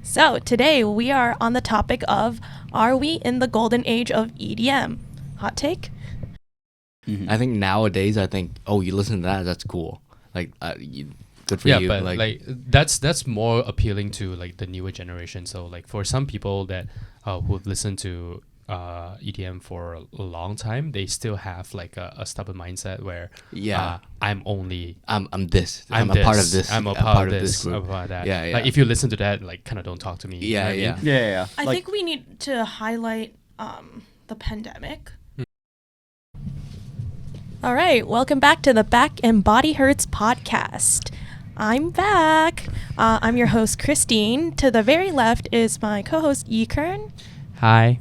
So today we are on the topic of, are we in the golden age of EDM? Hot take? Mm-hmm. I think nowadays, you listen to that's cool. Like, good for you. Yeah, but that's more appealing to like the newer generation. So like for some people that who've listened to EDM for a long time, they still have like a stubborn mindset where I'm this. I'm a part of this. I'm a part of this group. I'm a part of that. Yeah. Like if you listen to that, like kind of don't talk to me. Yeah. I think we need to highlight the pandemic. All right, welcome back to the Back and Body Hurts podcast. I'm back. I'm your host, Christine. To the very left is my co-host, Yikern. Hi.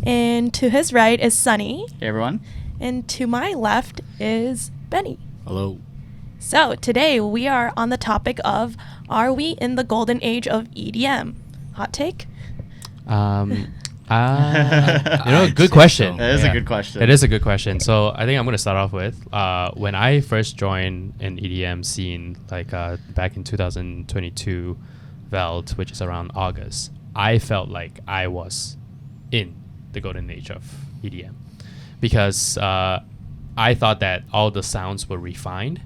And to his right is Sunny. Hey, everyone. And to my left is Benny. Hello. So today we are on the topic of, are we in the golden age of EDM? Hot take? Good question. That is a good question. It is a good question. So I think I'm going to start off with when I first joined an EDM scene, like back in 2022, Veld, which is around August, I felt like I was in the golden age of EDM because I thought that all the sounds were refined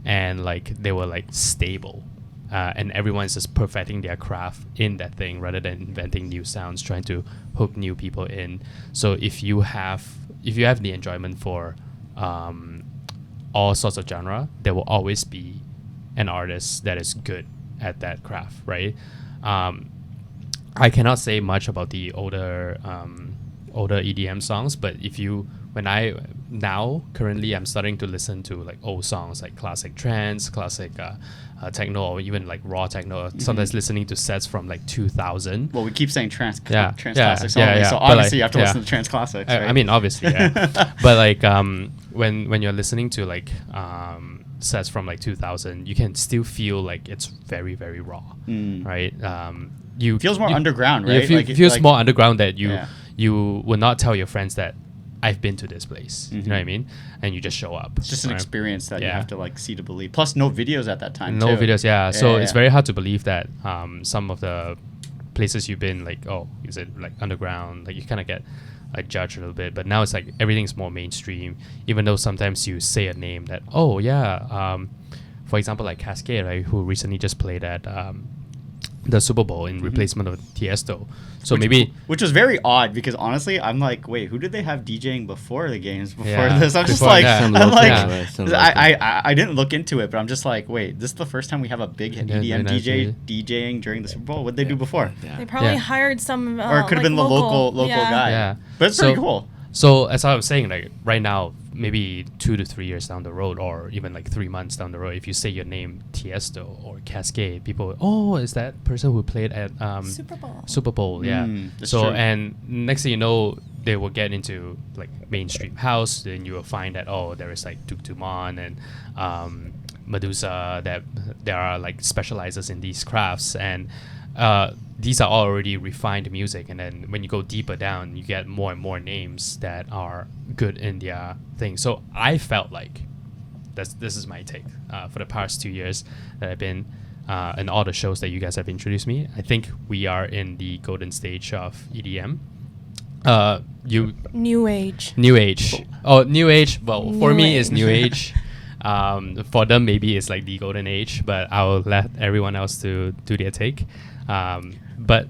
and like they were like stable. And everyone's just perfecting their craft in that thing rather than inventing new sounds, trying to hook new people in. So if you have the enjoyment for all sorts of genre, there will always be an artist that is good at that craft, right? I cannot say much about the older EDM songs, but currently I'm starting to listen to like old songs like classic trance, classic techno, or even like raw techno. Sometimes listening to sets from like 2000. Well, we keep saying trance classics only, so obviously you have to listen to trance classics. Right? I mean, obviously, yeah. But like when you're listening to like sets from like 2000, you can still feel like it's very, very raw, right? It feels more underground, right? It feels more underground that you will not tell your friends that I've been to this place. You know what I mean? And you just show up. It's just an experience that you have to like see to believe. Plus no videos at that time. No videos, yeah. So it's very hard to believe that some of the places you've been, like, oh, is it like underground? Like you kind of get judged a little bit. But now it's like everything's more mainstream. Even though sometimes you say a name that, for example, like Cascade, right, who recently just played at the Super Bowl in replacement of Tiësto. So which was very odd because honestly, I'm like, wait, who did they have DJing before the games before this? I'm just like, I didn't look into it, but I'm just like, wait, this is the first time we have a big EDM DJ DJing during the Super Bowl. What did they do before? They probably hired some, or it could have been the local guy. Yeah, but it's pretty cool. So as I was saying, like right now, maybe 2 to 3 years down the road, or even like 3 months down the road, if you say your name Tiësto or Cascade, people, is that person who played at Super Bowl, yeah. So true. And next thing you know, they will get into like mainstream house. Then you will find that there is like Duke Dumont and Medusa, that there are like specializers in these crafts, and these are already refined music, and then when you go deeper down, you get more and more names that are good in their thing. So I felt like this is my take for the past 2 years that I've been in all the shows that you guys have introduced me. I think we are in the golden stage of EDM. New age. Oh, new age. Well, for me, it's new age. For them, maybe it's like the golden age, but I'll let everyone else to do their take. But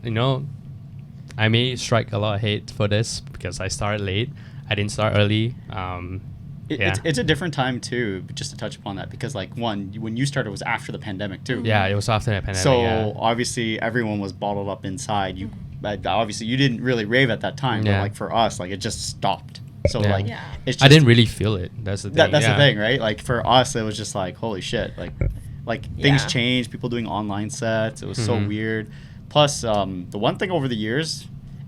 I may strike a lot of hate for this because I started late. I didn't start early. It's a different time too, just to touch upon that, because like when you started was after the pandemic too. Yeah, it was after the pandemic. So obviously everyone was bottled up inside. Obviously you didn't really rave at that time, but like for us, like it just stopped. So it's just, I didn't really feel it. That's the thing. That's the thing, right? Like for us, it was just like, holy shit, like things changed. People doing online sets. It was so weird. Plus, the one thing over the years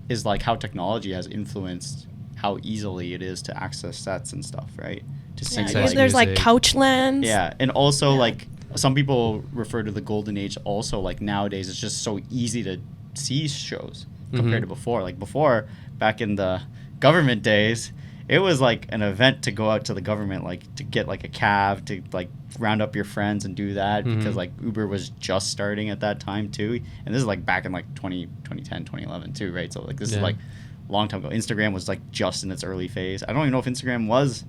is like how technology has influenced how easily it is to access sets and stuff, right? There's like Couchlands. Yeah, and also like some people refer to the golden age also, like nowadays it's just so easy to see shows compared to before. Like before, back in the government days, it was like an event to go out to the government, like to get like a cab to like round up your friends and do that because like Uber was just starting at that time too. And this is like back in like 2010, 2011 too, right? So like this is like a long time ago. Instagram was like just in its early phase. I don't even know if Instagram was.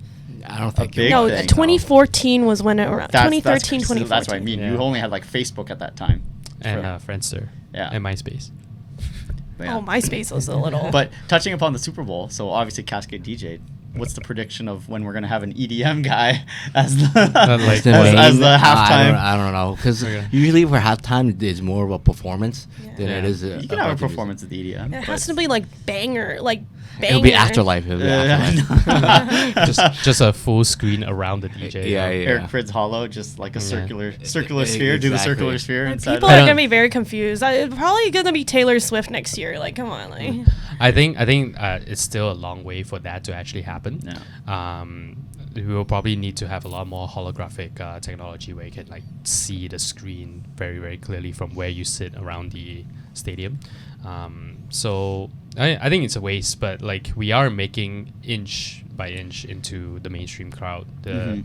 I don't think big No, thing. 2014 was when it around. 2013, 2014. That's what I mean. You only had like Facebook at that time. And Friendster. Yeah. And MySpace. Yeah. Oh, MySpace was a little. But touching upon the Super Bowl, so obviously Cascade DJ. What's the prediction of when we're gonna have an EDM guy as the as the halftime? I don't know, because usually for halftime it's more of a performance than it is. You can have a performance at the EDM. It has to be like banger, like banger. It'll be Afterlife. It'll be Afterlife. just a full screen around the DJ. Yeah. Eric Frid's Hollow, just like a circular sphere. Do the circular sphere inside. People are gonna be very confused. It's probably gonna be Taylor Swift next year. Like, come on, like. I think it's still a long way for that to actually happen. Yeah. We will probably need to have a lot more holographic technology where you can like see the screen very, very clearly from where you sit around the stadium. So I think it's a waste, but like we are making inch by inch into the mainstream crowd, the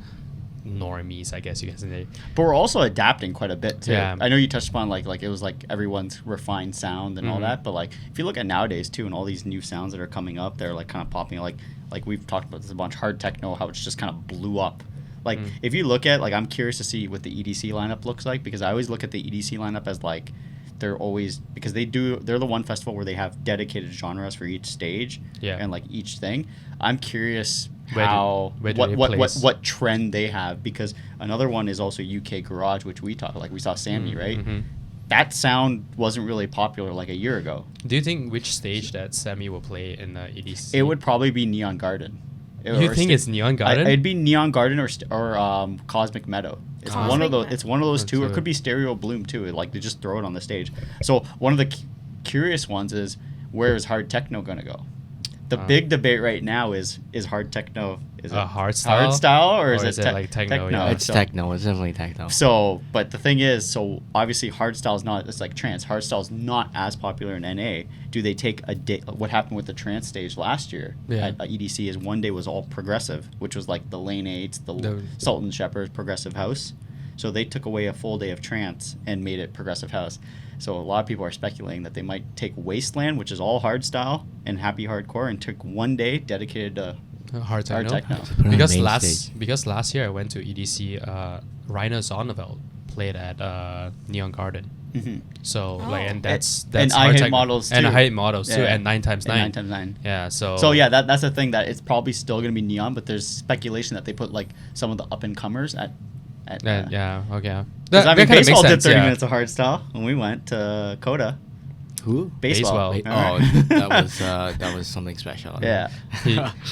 normies, I guess you can say. But we're also adapting quite a bit too. Yeah. I know you touched upon like it was like everyone's refined sound and all that, but like if you look at nowadays too, and all these new sounds that are coming up, they're like kind of popping like we've talked about this a bunch, hard techno, how it's just kind of blew up. Like if you look at like, I'm curious to see what the EDC lineup looks like, because I always look at the EDC lineup as like they're always, because they're the one festival where they have dedicated genres for each stage and like each thing. I'm curious what trend they have, because another one is also UK Garage, which we talked like we saw Sammy, right? That sound wasn't really popular like a year ago. Do you think which stage that Sammy will play in the EDC? It would probably be Neon Garden. You think it's Neon Garden? It'd be Neon Garden or Cosmic Meadow. It's one of those. It's one of those two. Or it could be Stereo Bloom too. Like they just throw it on the stage. So one of the curious ones is, where is hard techno gonna go? The big debate right now is hard techno, is it hard style or is it like techno? Yeah. It's techno. It's definitely techno. So, but the thing is, so obviously hard style is not. It's like trance. Hard style is not as popular in NA. Do they take a day? What happened with the trance stage last year at EDC is one day was all progressive, which was like the Lane 8s, the Sultan Shepherd's progressive house. So they took away a full day of trance and made it progressive house. So a lot of people are speculating that they might take Wasteland, which is all hard style and happy hardcore, and took one day dedicated to hard techno. Because last year I went to EDC, Rainer Zonneveld played at Neon Garden. So like, and that's and I Hate Models too. And I Hate Models too, and 9x9. 9x9. Yeah. So yeah, that's the thing, that it's probably still gonna be neon, but there's speculation that they put like some of the up and comers at yeah. Okay. I mean, baseball did 30 minutes of hard style when we went to Coda. Who? Baseball. That was something special. Yeah.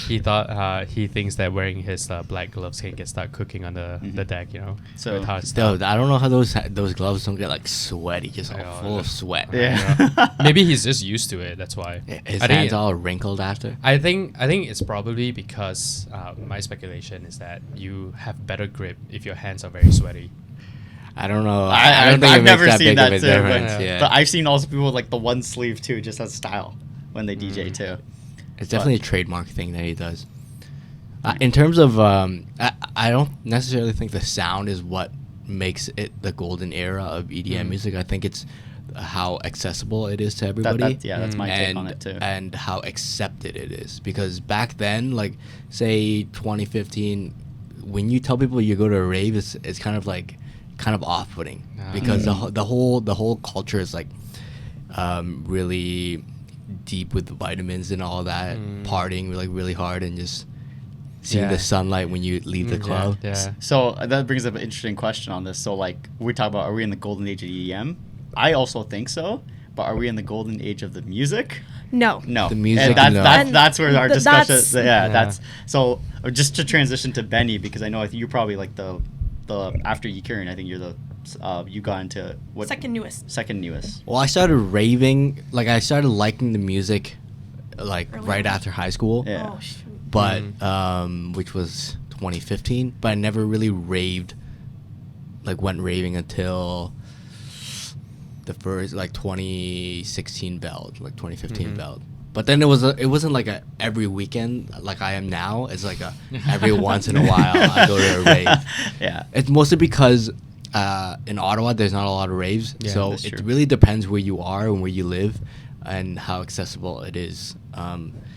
He thought he thinks that wearing his black gloves can start cooking on the deck, you know. So hard I don't know how those gloves don't get like sweaty, just full of sweat. Yeah. Maybe he's just used to it. That's why. His hands all wrinkled after. I think it's probably because my speculation is that you have better grip if your hands are very sweaty. I don't know. I don't think I've never seen that too. But I've seen also people with like the one sleeve too, just as style when they DJ too. It's definitely a trademark thing that he does. In terms of, I don't necessarily think the sound is what makes it the golden era of EDM music. I think it's how accessible it is to everybody. That's my take on it too. And how accepted it is. Because back then, like, say 2015, when you tell people you go to a rave, it's kind of off-putting, because the whole culture is like really deep with the vitamins and all that, partying like really hard and just seeing the sunlight when you leave the club. Yeah. So that brings up an interesting question on this. So like we talk about, are we in the golden age of EDM? I also think so, but are we in the golden age of the music? No. The music. That's where our discussion. That's so. Just to transition to Benny, because I know you're probably like the after Yikirin, I think you're you got into what? Second newest. Well, I started raving, like I started liking the music, like right after high school. Yeah. Oh, shoot. But which was 2015. But I never really raved, like went raving until the first like 2016 Veld, like 2015 Veld. But then it wasn't like a every weekend like I am now. It's like a every once in a while I go to a rave. Yeah. It's mostly because in Ottawa there's not a lot of raves, so that's it true. really depends where you are and where you live and how accessible it is.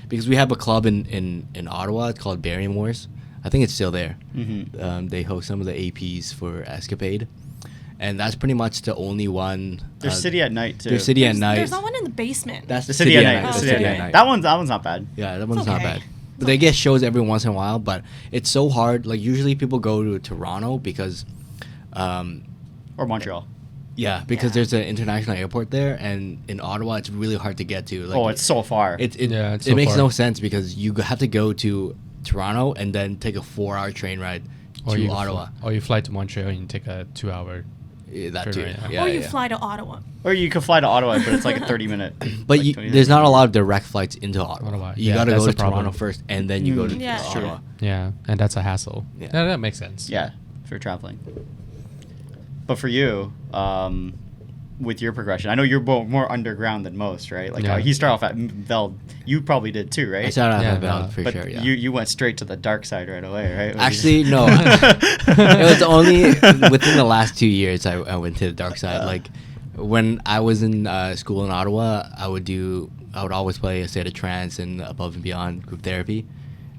Because we have a club in Ottawa, it's called Barrymore's. I think it's still there. Mm-hmm. They host some of the APs for Escapade, and that's pretty much the only one. There's City at Night too. There's City at Night. There's not one in the basement. That's The City at Night. The The City at Night. That one's not bad. Yeah, that one's It's not okay. bad. But they get shows every once in a while. But it's so hard. Like usually people go to Toronto because, Or Montreal. because there's an international airport there, and in Ottawa it's really hard to get to. Like, Oh, it's so far. It it's it so makes far. no sense because you have to go to Toronto and then take a 4-hour train ride to Ottawa. Or you fly to Montreal and you take a 2-hour. Yeah, that Fair too. enough. Yeah, or you yeah. fly to Ottawa. Or you could fly to Ottawa, but it's like a 30-minute. But there's not a lot of direct flights into Ottawa. Ottawa. You Yeah, got to that's go the to Toronto problem. first, and then you go to Yeah. It's true. Ottawa. Yeah, and that's a hassle. Yeah. Yeah, that makes sense. Yeah, for traveling. But for you, with your progression, I know you're more underground than most, right? Like Yeah. he started off at Veld. You probably did too, right? I started out Yeah, at Bell no. for but sure. Yeah. you went straight to the dark side right away, right? Actually, no. It was only within the last 2 years I went to the dark side. Like when I was in school in Ottawa, I would always play a State of Trance and Above and Beyond group therapy,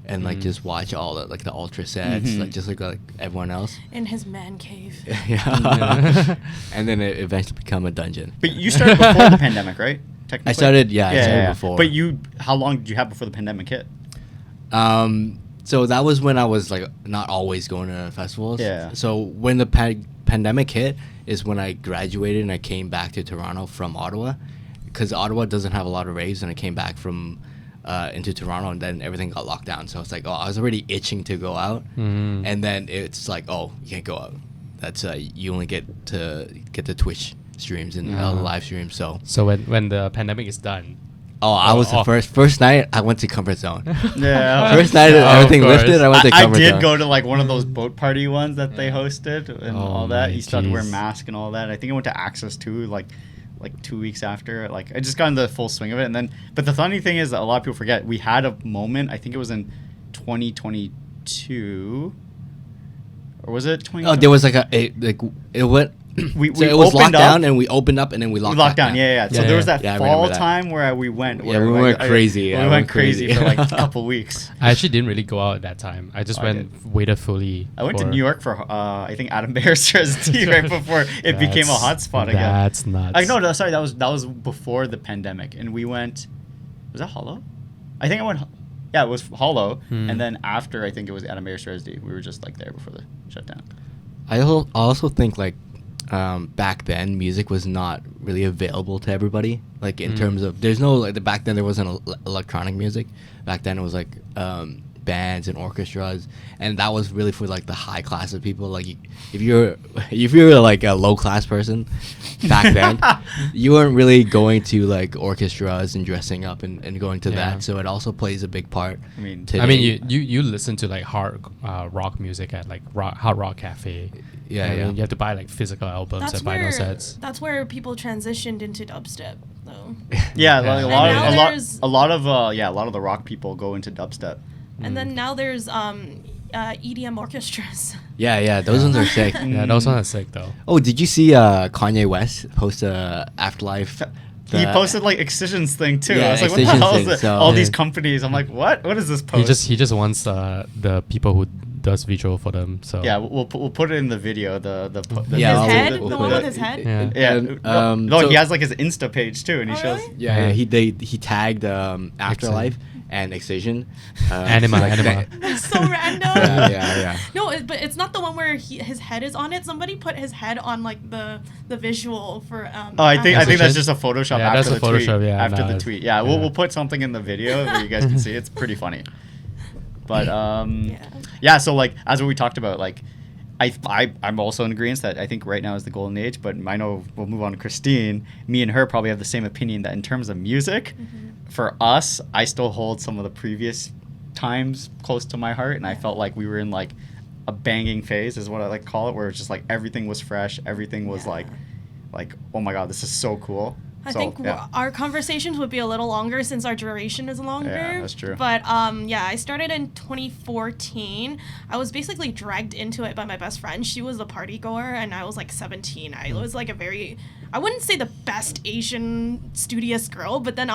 and like just watch all the ultra sets, like just like everyone else. In his man cave. Yeah. And then it eventually became a dungeon. But you started before the pandemic, right? Technically. I started before. But how long did you have before the pandemic hit? So that was when I was like not always going to festivals. Yeah. So when the pandemic hit is when I graduated and I came back to Toronto from Ottawa, because Ottawa doesn't have a lot of raves, and I came back from into Toronto, and then everything got locked down. So it's like, I was already itching to go out, and then it's like, you can't go out. That's you only get the Twitch streams and live streams. So when the pandemic is done. I was the first night I went to Comfort Zone. Yeah. First night everything course. lifted, I went to I Comfort Zone. did go to like one of those boat party ones that they hosted and all that. my You still had to wear jeez. mask and all that. I think I went to Access too, like 2 weeks after. Like I just got in the full swing of it, and then. But the funny thing is that a lot of people forget we had a moment. I think it was in 2022, or was it 20? Oh, there was like it went. We It was opened locked up, down and we opened up and then we locked locked back down. Yeah. So Yeah, there was yeah. that Yeah, I fall remember that. time where we went. Yeah, we went crazy. We Yeah, went crazy for like a couple weeks. I actually didn't really go out at that time. I just waited fully. I went to New York for I think Adam Bear's Thursday right before it became a hotspot again. That's nuts. No, sorry, that was before the pandemic, and we went. Was that Hollow? I think I went. Yeah, it was Hollow, and then after I think it was Adam Bear's Thursday. We were just like there before the shutdown. I also think like back then music was not really available to everybody. Like in terms of there's no like back then there wasn't electronic music. Back then it was like bands and orchestras, and that was really for like the high class of people. Like if you're like a low class person back then, you weren't really going to like orchestras and dressing up and going to that. So it also plays a big part. I mean, today. you listen to like hard rock music at like Hard Rock Cafe. Yeah, You have to buy like physical albums and vinyl sets. That's where people transitioned into dubstep, though. Yeah, Yeah. like a lot of the rock people go into dubstep. And then now there's EDM orchestras. Yeah, those ones are sick. Yeah, those ones are sick though. Oh, did you see Kanye West post Afterlife? He posted like Excision's thing too. Yeah, I was like, what the Excision's hell is thing, it? so- All Yeah. these companies. I'm like, what? What is this post? He just wants the people who does visual for them. So Yeah, we'll put it in the video. The Yeah, His head? we'll The put one it- with his head? Yeah. Yeah. And, no, so- he has like his Insta page too, and he Oh, shows. really? Yeah, he tagged Afterlife and Excision. Anima. That's so random. Yeah. No, but it's not the one where his head is on it. Somebody put his head on like the visual for. Oh, I think Excision? that's just a Photoshop Yeah, after that's the a tweet. Photoshop, yeah, after no, the it's- tweet. Yeah, yeah. we'll put something in the video where you guys can see. It's pretty funny. But Yeah. yeah. So like as what we talked about, like I'm also in agreement that I think right now is the golden age. But I know we'll move on to Christine. Me and her probably have the same opinion that in terms of music, for us, I still hold some of the previous times close to my heart, and I felt like we were in like a banging phase, is what I like to call it, where it's just like everything was fresh, everything was like oh my god, this is so cool. I think our conversations would be a little longer since our duration is longer. Yeah, that's true. But I started in 2014. I was basically dragged into it by my best friend. She was a party goer, and I was like 17. I was like I wouldn't say the best Asian studious girl, but then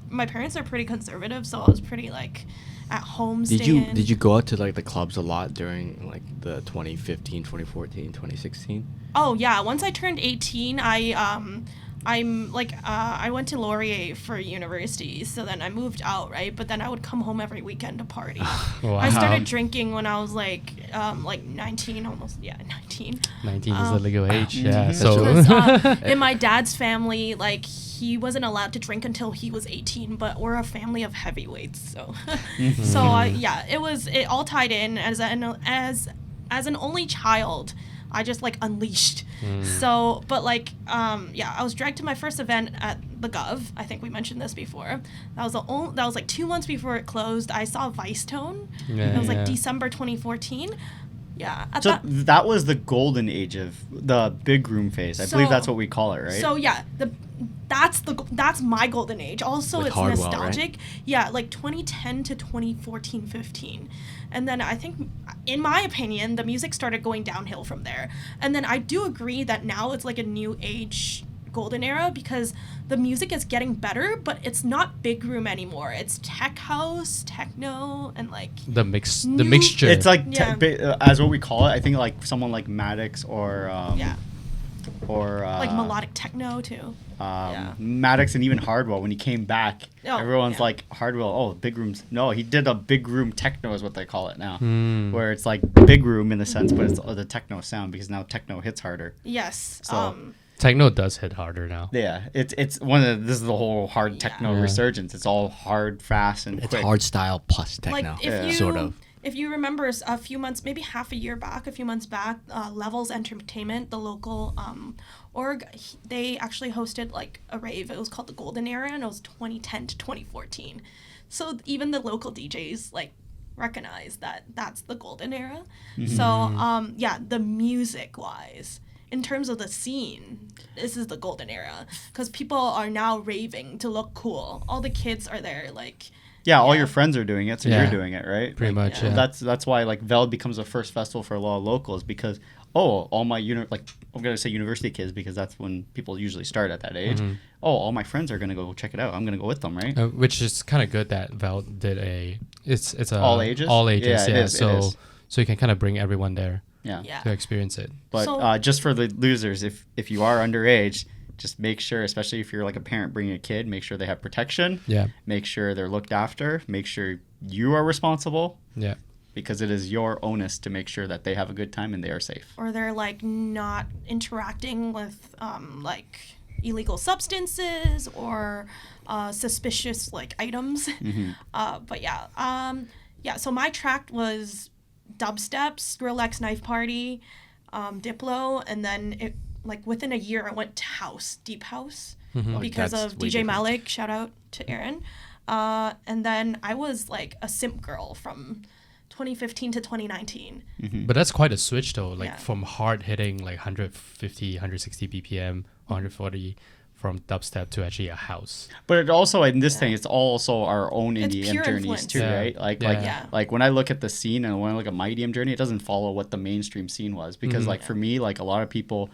my parents are pretty conservative, so I was pretty like at home. Did you go out to like the clubs a lot during like the 2015, 2014, 2016? Oh yeah, once I turned 18, I went to Laurier for university, so then I moved out, right? But then I would come home every weekend to party. Wow. I started drinking when I was like 19, almost, 19. 19 is the legal age, yeah. So Because, in my dad's family, like, he wasn't allowed to drink until he was 18, but we're a family of heavyweights, so. It all tied in as an only child. I just like unleashed. So, but like, I was dragged to my first event at the Gov. I think we mentioned this before. That was like 2 months before it closed. I saw Vice Tone. It was like December 2014. Yeah. That was the golden age of the big room phase. I believe that's what we call it, right? So yeah, that's my golden age. Also, with it's Hardwell, nostalgic. Right? Yeah, like 2010 to 2014, 15. And then I think, in my opinion, the music started going downhill from there. And then I do agree that now it's like a new age golden era because the music is getting better, but it's not big room anymore. It's tech house, techno, and like the mixture. It's like as what we call it. I think like someone like Maddox or like melodic techno too. Maddox and even Hardwell, when he came back, everyone's like, Hardwell, big rooms. No, he did a big room techno is what they call it now, where it's like big room in the sense, but it's the techno sound because now techno hits harder. Yes. So, techno does hit harder now. Yeah, it's this is the whole hard techno resurgence. It's all hard, fast, and quick. It's hard style plus techno, like sort of. If you remember a few months, maybe a few months back, Levels Entertainment, the local org, they actually hosted like a rave. It was called the Golden Era, and it was 2010 to 2014. So even the local DJs like recognize that that's the Golden Era. So the music wise, in terms of the scene, this is the Golden Era because people are now raving to look cool. All the kids are there like. Yeah, all your friends are doing it, so you're doing it, right? Pretty much, yeah. That's why like Veld becomes the first festival for a lot of locals because all my I'm gonna say university kids because that's when people usually start at that age. All my friends are gonna go check it out. I'm gonna go with them, right? Which is kind of good that Veld did it's a all ages. Yeah, it is, so you can kind of bring everyone there. Yeah. To experience it. But just for the losers, if you are underage. Just make sure, especially if you're like a parent bringing a kid, make sure they have protection. Yeah. Make sure they're looked after. Make sure you are responsible. Yeah. Because it is your onus to make sure that they have a good time and they are safe. Or they're like not interacting with like illegal substances or suspicious like items. So my track was dubstep, Skrillex Knife Party, Diplo, and then like within a year I went to house, deep house, because of DJ Malik. Shout out to Aaron. And then I was like a simp girl from 2015 to 2019. But that's quite a switch though, like from hard hitting like 150, 160 BPM, 140 from dubstep to actually a house. But it also in this thing, it's also our own EDM journeys too, right? Like when I look at the scene and when I look at my EDM journey, it doesn't follow what the mainstream scene was because like for me, like a lot of people.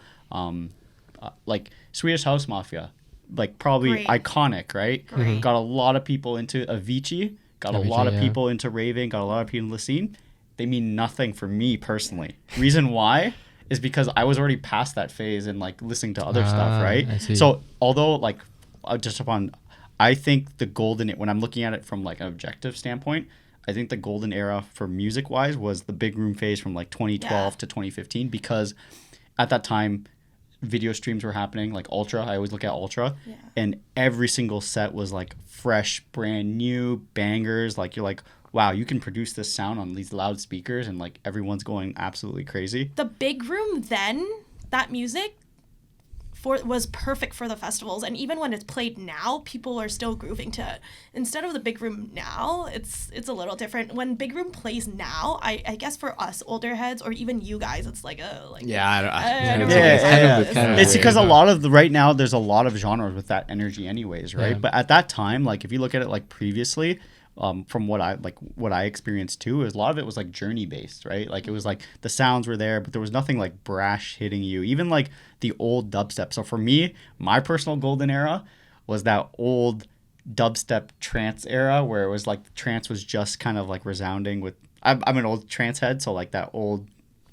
Like Swedish House Mafia, like probably iconic, right? Got a lot of people into Avicii, got a lot of people into raving, got a lot of people in the scene. They mean nothing for me personally. Reason why is because I was already past that phase and like listening to other stuff, right? So although like I think the golden, when I'm looking at it from like an objective standpoint, I think the golden era for music wise was the big room phase from like 2012 to 2015 because at that time video streams were happening, like Ultra. I always look at Ultra, and every single set was like fresh, brand new bangers. Like you're like, wow, you can produce this sound on these loudspeakers, and like everyone's going absolutely crazy. The big room then, that music was perfect for the festivals, and even when it's played now, people are still grooving to it. Instead of the big room now, it's a little different. When big room plays now, I guess for us older heads or even you guys, it's like a like it's because a lot of right now there's a lot of genres with that energy anyways, right? But at that time, like if you look at it like previously, from what I experienced too, is a lot of it was like journey based, right? Like it was like the sounds were there, but there was nothing like brash hitting you. Even like the old dubstep. So for me, my personal golden era was that old dubstep trance era where it was like trance was just kind of like resounding with. I'm an old trance head, so like that old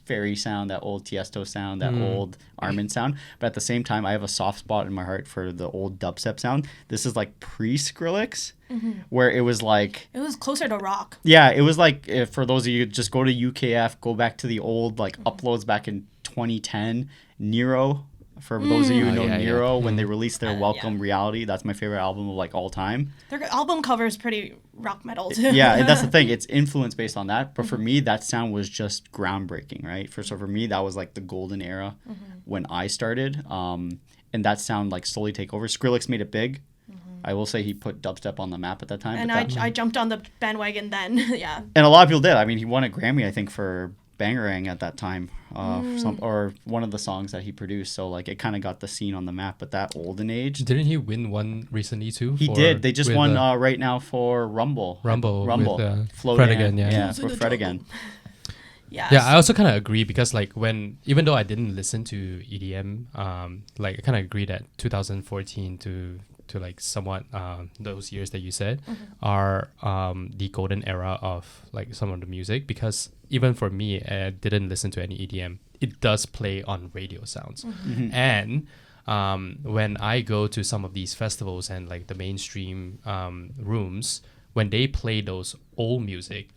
fairy sound, that old Tiësto sound, that old Armin sound. But at the same time, I have a soft spot in my heart for the old dubstep sound. This is like pre-Skrillex, where it was like... It was closer to rock. Yeah, it was like, for those of you, just go to UKF, go back to the old like uploads back in 2010. Nero, for those of you who know Nero, when they released their Welcome Reality, that's my favorite album of like all time. Their album cover is pretty rock metal too. Yeah, that's the thing. It's influenced based on that. But for me, that sound was just groundbreaking, right? So for me, that was like the golden era when I started. And that sound like slowly take over. Skrillex made it big. I will say he put dubstep on the map at that time. And I jumped on the bandwagon then, yeah. And a lot of people did. I mean, he won a Grammy, I think, for Bangarang at that time, or one of the songs that he produced. So like it kind of got the scene on the map. But that olden age, didn't he win one recently too? He did. They just won right now for Rumble. With, Flow Fred Dan. again, for Fred again. Yeah. Yeah, I also kind of agree because like even though I didn't listen to EDM, like I kind of agree that 2014 to like somewhat those years that you said are the golden era of like some of the music, because even for me, I didn't listen to any EDM. It does play on radio sounds. And when I go to some of these festivals and like the mainstream rooms, when they play those old music,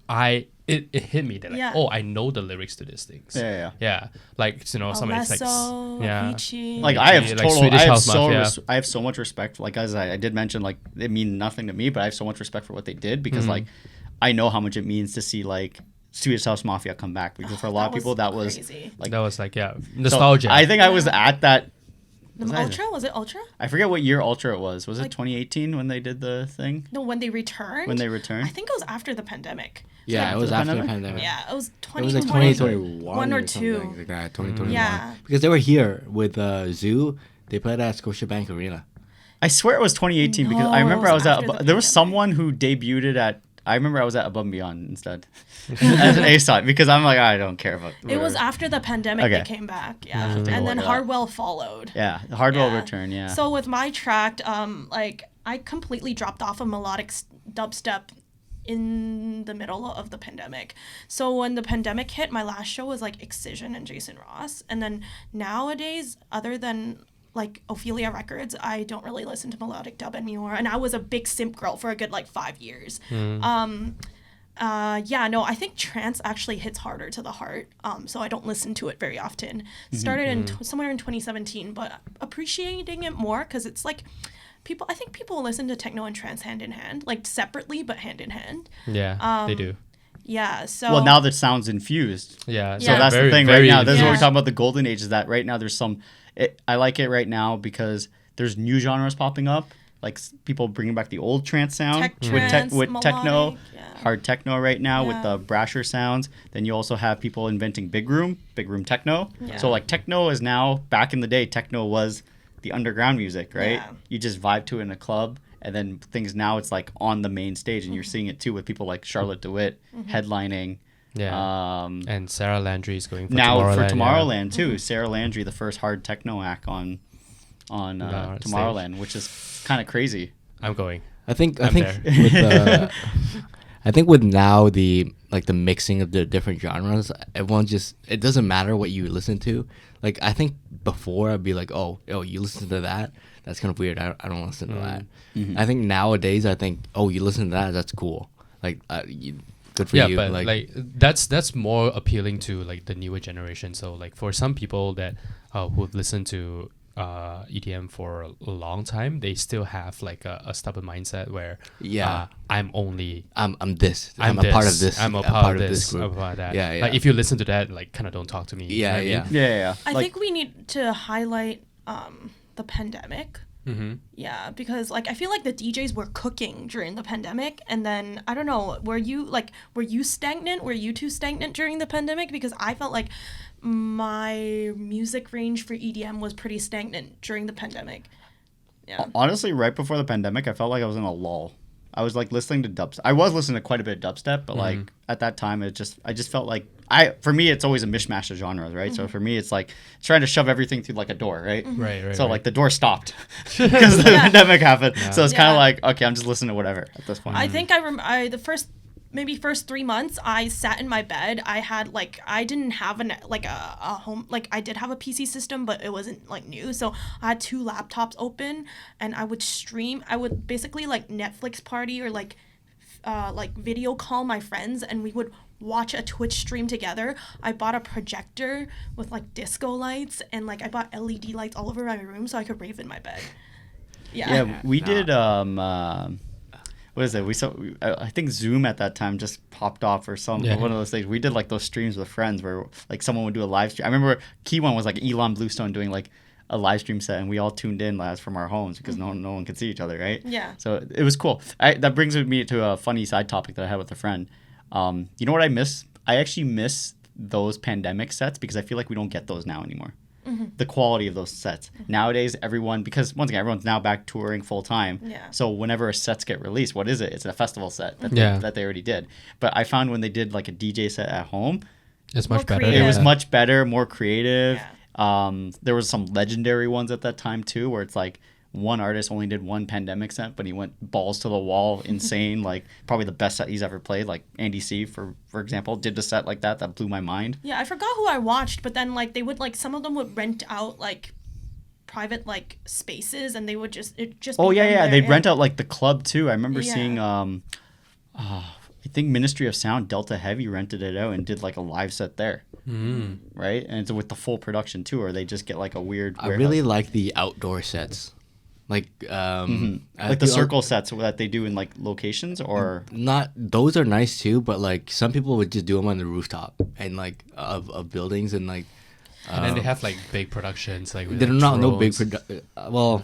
it hit me that like, oh, I know the lyrics to these things. Yeah. Like, you know, some of it's like Avicii. Like I have like I have so much respect. Like as I did mention, like it mean nothing to me, but I have so much respect for what they did because like I know how much it means to see like Swedish House Mafia come back, because for a lot of people that was like nostalgia. So I think I was at that. Was it Ultra? I forget what year Ultra it was. Was it 2018 when they did the thing? No, when they returned. I think it was after the pandemic. Yeah, it was after the pandemic. Yeah, it was 2020. It was like 2021 or two. Like that, 2021. Yeah. Because they were here with Zoo. They played at Scotiabank Arena. I swear it was 2018 because I remember I was at... There was someone who debuted at... I remember I was at Above and Beyond instead as an A-side because I'm like, I don't care about whatever. It was after the pandemic they came back, and then Hardwell followed. Yeah, Hardwell returned, yeah. So with my tract, like I completely dropped off of melodic dubstep in the middle of the pandemic. So when the pandemic hit, my last show was like Excision and Jason Ross, and then nowadays, other than like Ophelia Records, I don't really listen to melodic dub anymore, and I was a big simp girl for a good like 5 years. I think trance actually hits harder to the heart, so I don't listen to it very often. Started in somewhere in 2017, but appreciating it more because it's like I think people listen to techno and trance hand in hand, like separately but hand in hand. Yeah, they do. Yeah, so... Well, now the sound's infused. Yeah. So that's the thing right now. This is what we're talking about, the golden age, is that right now there's some... I like it right now because there's new genres popping up, like people bringing back the old trance sound with techno, hard techno right now with the brasher sounds. Then you also have people inventing big room techno. Yeah. So like techno is now, back in the day, techno was the underground music, right? Yeah. You just vibe to it in a club. And then things now, it's like on the main stage, and you're seeing it too with people like Charlotte DeWitt headlining. Yeah. And Sarah Landry is going for now Tomorrowland. For Tomorrowland too. Sarah Landry, the first hard techno act on Tomorrowland, stage, which is kind of crazy. I'm going. I think with now the mixing of the different genres, everyone just, it doesn't matter what you listen to. Like I think before I'd be like, oh, you listen to that? That's kind of weird. I don't listen to that. I think nowadays I think, oh, you listen to that? That's cool. Like good for you. Yeah, but like that's more appealing to like the newer generation. So like for some people that who've listened to EDM for a long time, they still have like a stubborn mindset where I'm this. I'm a part of this. I'm a part of this group. I'm a part of that. Yeah. Like if you listen to that, like kind of don't talk to me. Yeah. I think we need to highlight the pandemic. Mm-hmm. Yeah, because like I feel like the DJs were cooking during the pandemic, and then I don't know, were you stagnant? Were you two stagnant during the pandemic? Because I felt like my music range for EDM was pretty stagnant during the pandemic. Yeah. Honestly, right before the pandemic, I felt like I was in a lull. I was like listening to dubstep. I was listening to quite a bit of dubstep, but like at that time, I just felt like for me, it's always a mishmash of genres, right? So for me, it's like trying to shove everything through like a door, right? Right. So like the door stopped because the pandemic happened. Yeah. So it's kind of like, okay, I'm just listening to whatever at this point. I think the first 3 months I sat in my bed. I didn't have a home, like I did have a PC system, but it wasn't like new, so I had 2 laptops open, and I would stream. I would basically like Netflix party or like video call my friends, and we would watch a Twitch stream together. I bought a projector with like disco lights, and like I bought LED lights all over my room so I could rave in my bed. Yeah, we did what is it? I think Zoom at that time just popped off or one of those things. We did like those streams with friends where like someone would do a live stream. I remember key one was like Elon Bluestone doing like a live stream set, and we all tuned in from our homes because no one could see each other, right? Yeah. So it was cool. That brings me to a funny side topic that I had with a friend. You know what I miss? I actually miss those pandemic sets because I feel like we don't get those now anymore. The quality of those sets. Nowadays, because once again, everyone's now back touring full time. Yeah. So whenever sets get released, what is it? It's a festival set that they already did. But I found when they did like a DJ set at home, it's much better. Creative. It was much better, more creative. Yeah. There was some legendary ones at that time too, where it's like one artist only did one pandemic set, but he went balls to the wall, insane. Like probably the best set he's ever played. Like Andy C, for example, did a set like that blew my mind. Yeah, I forgot who I watched, but then like they would like some of them would rent out like private like spaces, and they would just Oh yeah, they'd rent out like the club too. I remember seeing I think Ministry of Sound, Delta Heavy rented it out and did like a live set there. Right? And it's with the full production too, or they just get like a weird warehouse. I really like the outdoor sets. Like like the circle sets that they do in like locations, or not. Those are nice too, but like some people would just do them on the rooftop and like of buildings, and like and then they have like big productions like they're not no big well,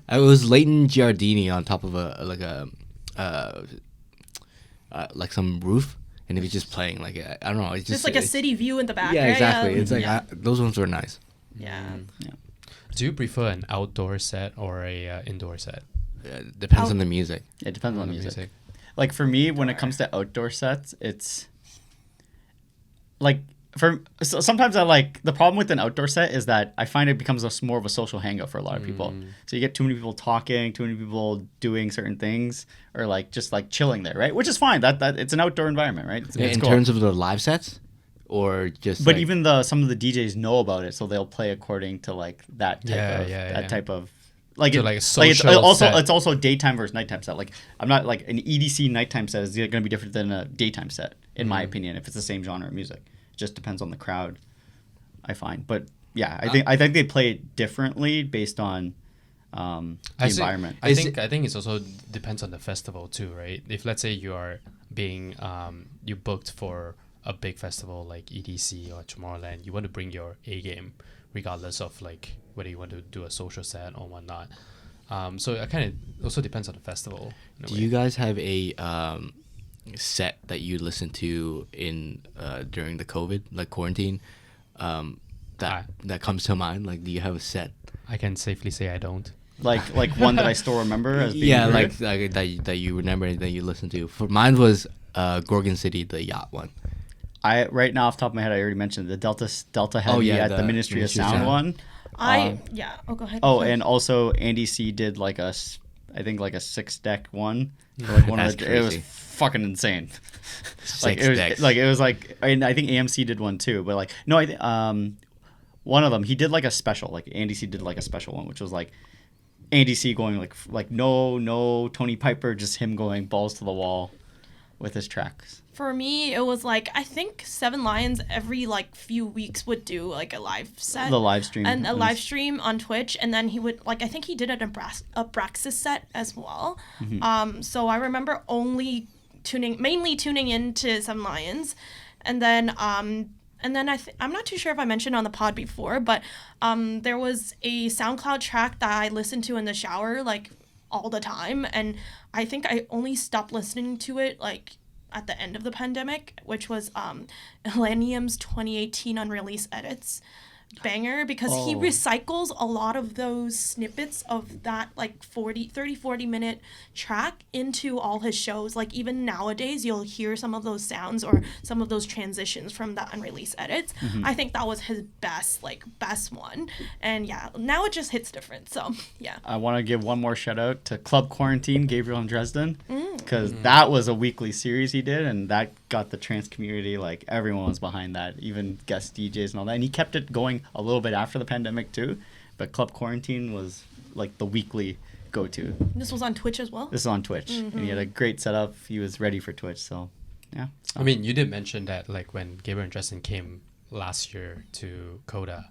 it was Leighton Giardini on top of like some roof, and if he's just playing like I don't know, it's just like a city view in the back. Yeah, right? exactly. It's like those ones were nice. Yeah. Do you prefer an outdoor set or a indoor set? Depends on the music. It depends on the music. Like for me, when it comes to outdoor sets, it's like sometimes I like the problem with an outdoor set is that I find it becomes more of a social hangout for a lot of people. So you get too many people talking, too many people doing certain things, or like just like chilling there, right? Which is fine. That it's an outdoor environment, right? In terms of the live sets. Or just but even some of the DJs know about it, so they'll play according to like that type of like so it, like a social it's also daytime versus nighttime set. Like I'm not like an EDC nighttime set is going to be different than a daytime set in my opinion if it's the same genre of music. It just depends on the crowd, I find. But yeah, I think they play it differently based on the environment. I think it's also depends on the festival too, right? If let's say you are being you booked for a big festival like EDC or Tomorrowland, you want to bring your A game regardless of like whether you want to do a social set or whatnot. So it kind of also depends on the festival. Do you guys have a set that you listen to in during the COVID, like quarantine, that comes to mind? Like, do you have a set? I can safely say I don't. Like one that I still remember as being like that you remember that you listen to. For mine was Gorgon City, the yacht one. Right now off the top of my head, I already mentioned the Delta Heavy at the Ministry of Sound one. Go ahead. And also Andy C did like I think like a 6-deck one. Like one of it was fucking insane. Like it was like and I think AMC did one too, but like no, one of them he did like a special. Like Andy C did like a special one, which was like Andy C going like no Tony Piper, just him going balls to the wall with his tracks. For me, it was like I think Seven Lions every like few weeks would do like a live set, the live stream, and a live stream on Twitch, and then he would like I think he did a Abraxas set as well. So I remember mainly tuning into Seven Lions, and then And then I'm not too sure if I mentioned on the pod before, but there was a SoundCloud track that I listened to in the shower like all the time, and I think I only stopped listening to it like at the end of the pandemic, which was Illenium's 2018 unreleased edits banger, because he recycles a lot of those snippets of that like 40 minute track into all his shows. Like even nowadays you'll hear some of those sounds or some of those transitions from the unreleased edits. I think that was his best one, and yeah, now it just hits different. So yeah, I want to give one more shout out to Club Quarantine, Gabriel in Dresden, because that was a weekly series he did, and that got the trance community, like everyone was behind that, even guest DJs and all that, and he kept it going a little bit after the pandemic too, but Club Quarantine was like the weekly go-to. This was on Twitch as well? This is on Twitch, and he had a great setup. He was ready for Twitch, so yeah. I mean, you did mention that like when Gabriel and Dresden came last year to Coda,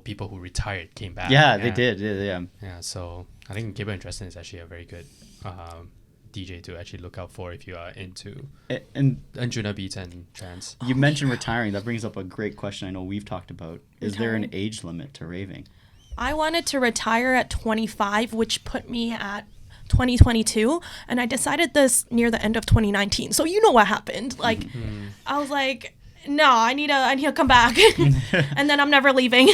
people who retired came back. Yeah, they did. Yeah. Yeah, so I think Gabriel and Dresden is actually a very good DJ to actually look out for if you are into Anjuna beats and trance. You mentioned retiring. That brings up a great question I know we've talked about. Is there an age limit to raving? I wanted to retire at 25, which put me at 2022, and I decided this near the end of 2019. So you know what happened. Like, I was like, no, I need to come back. And then I'm never leaving.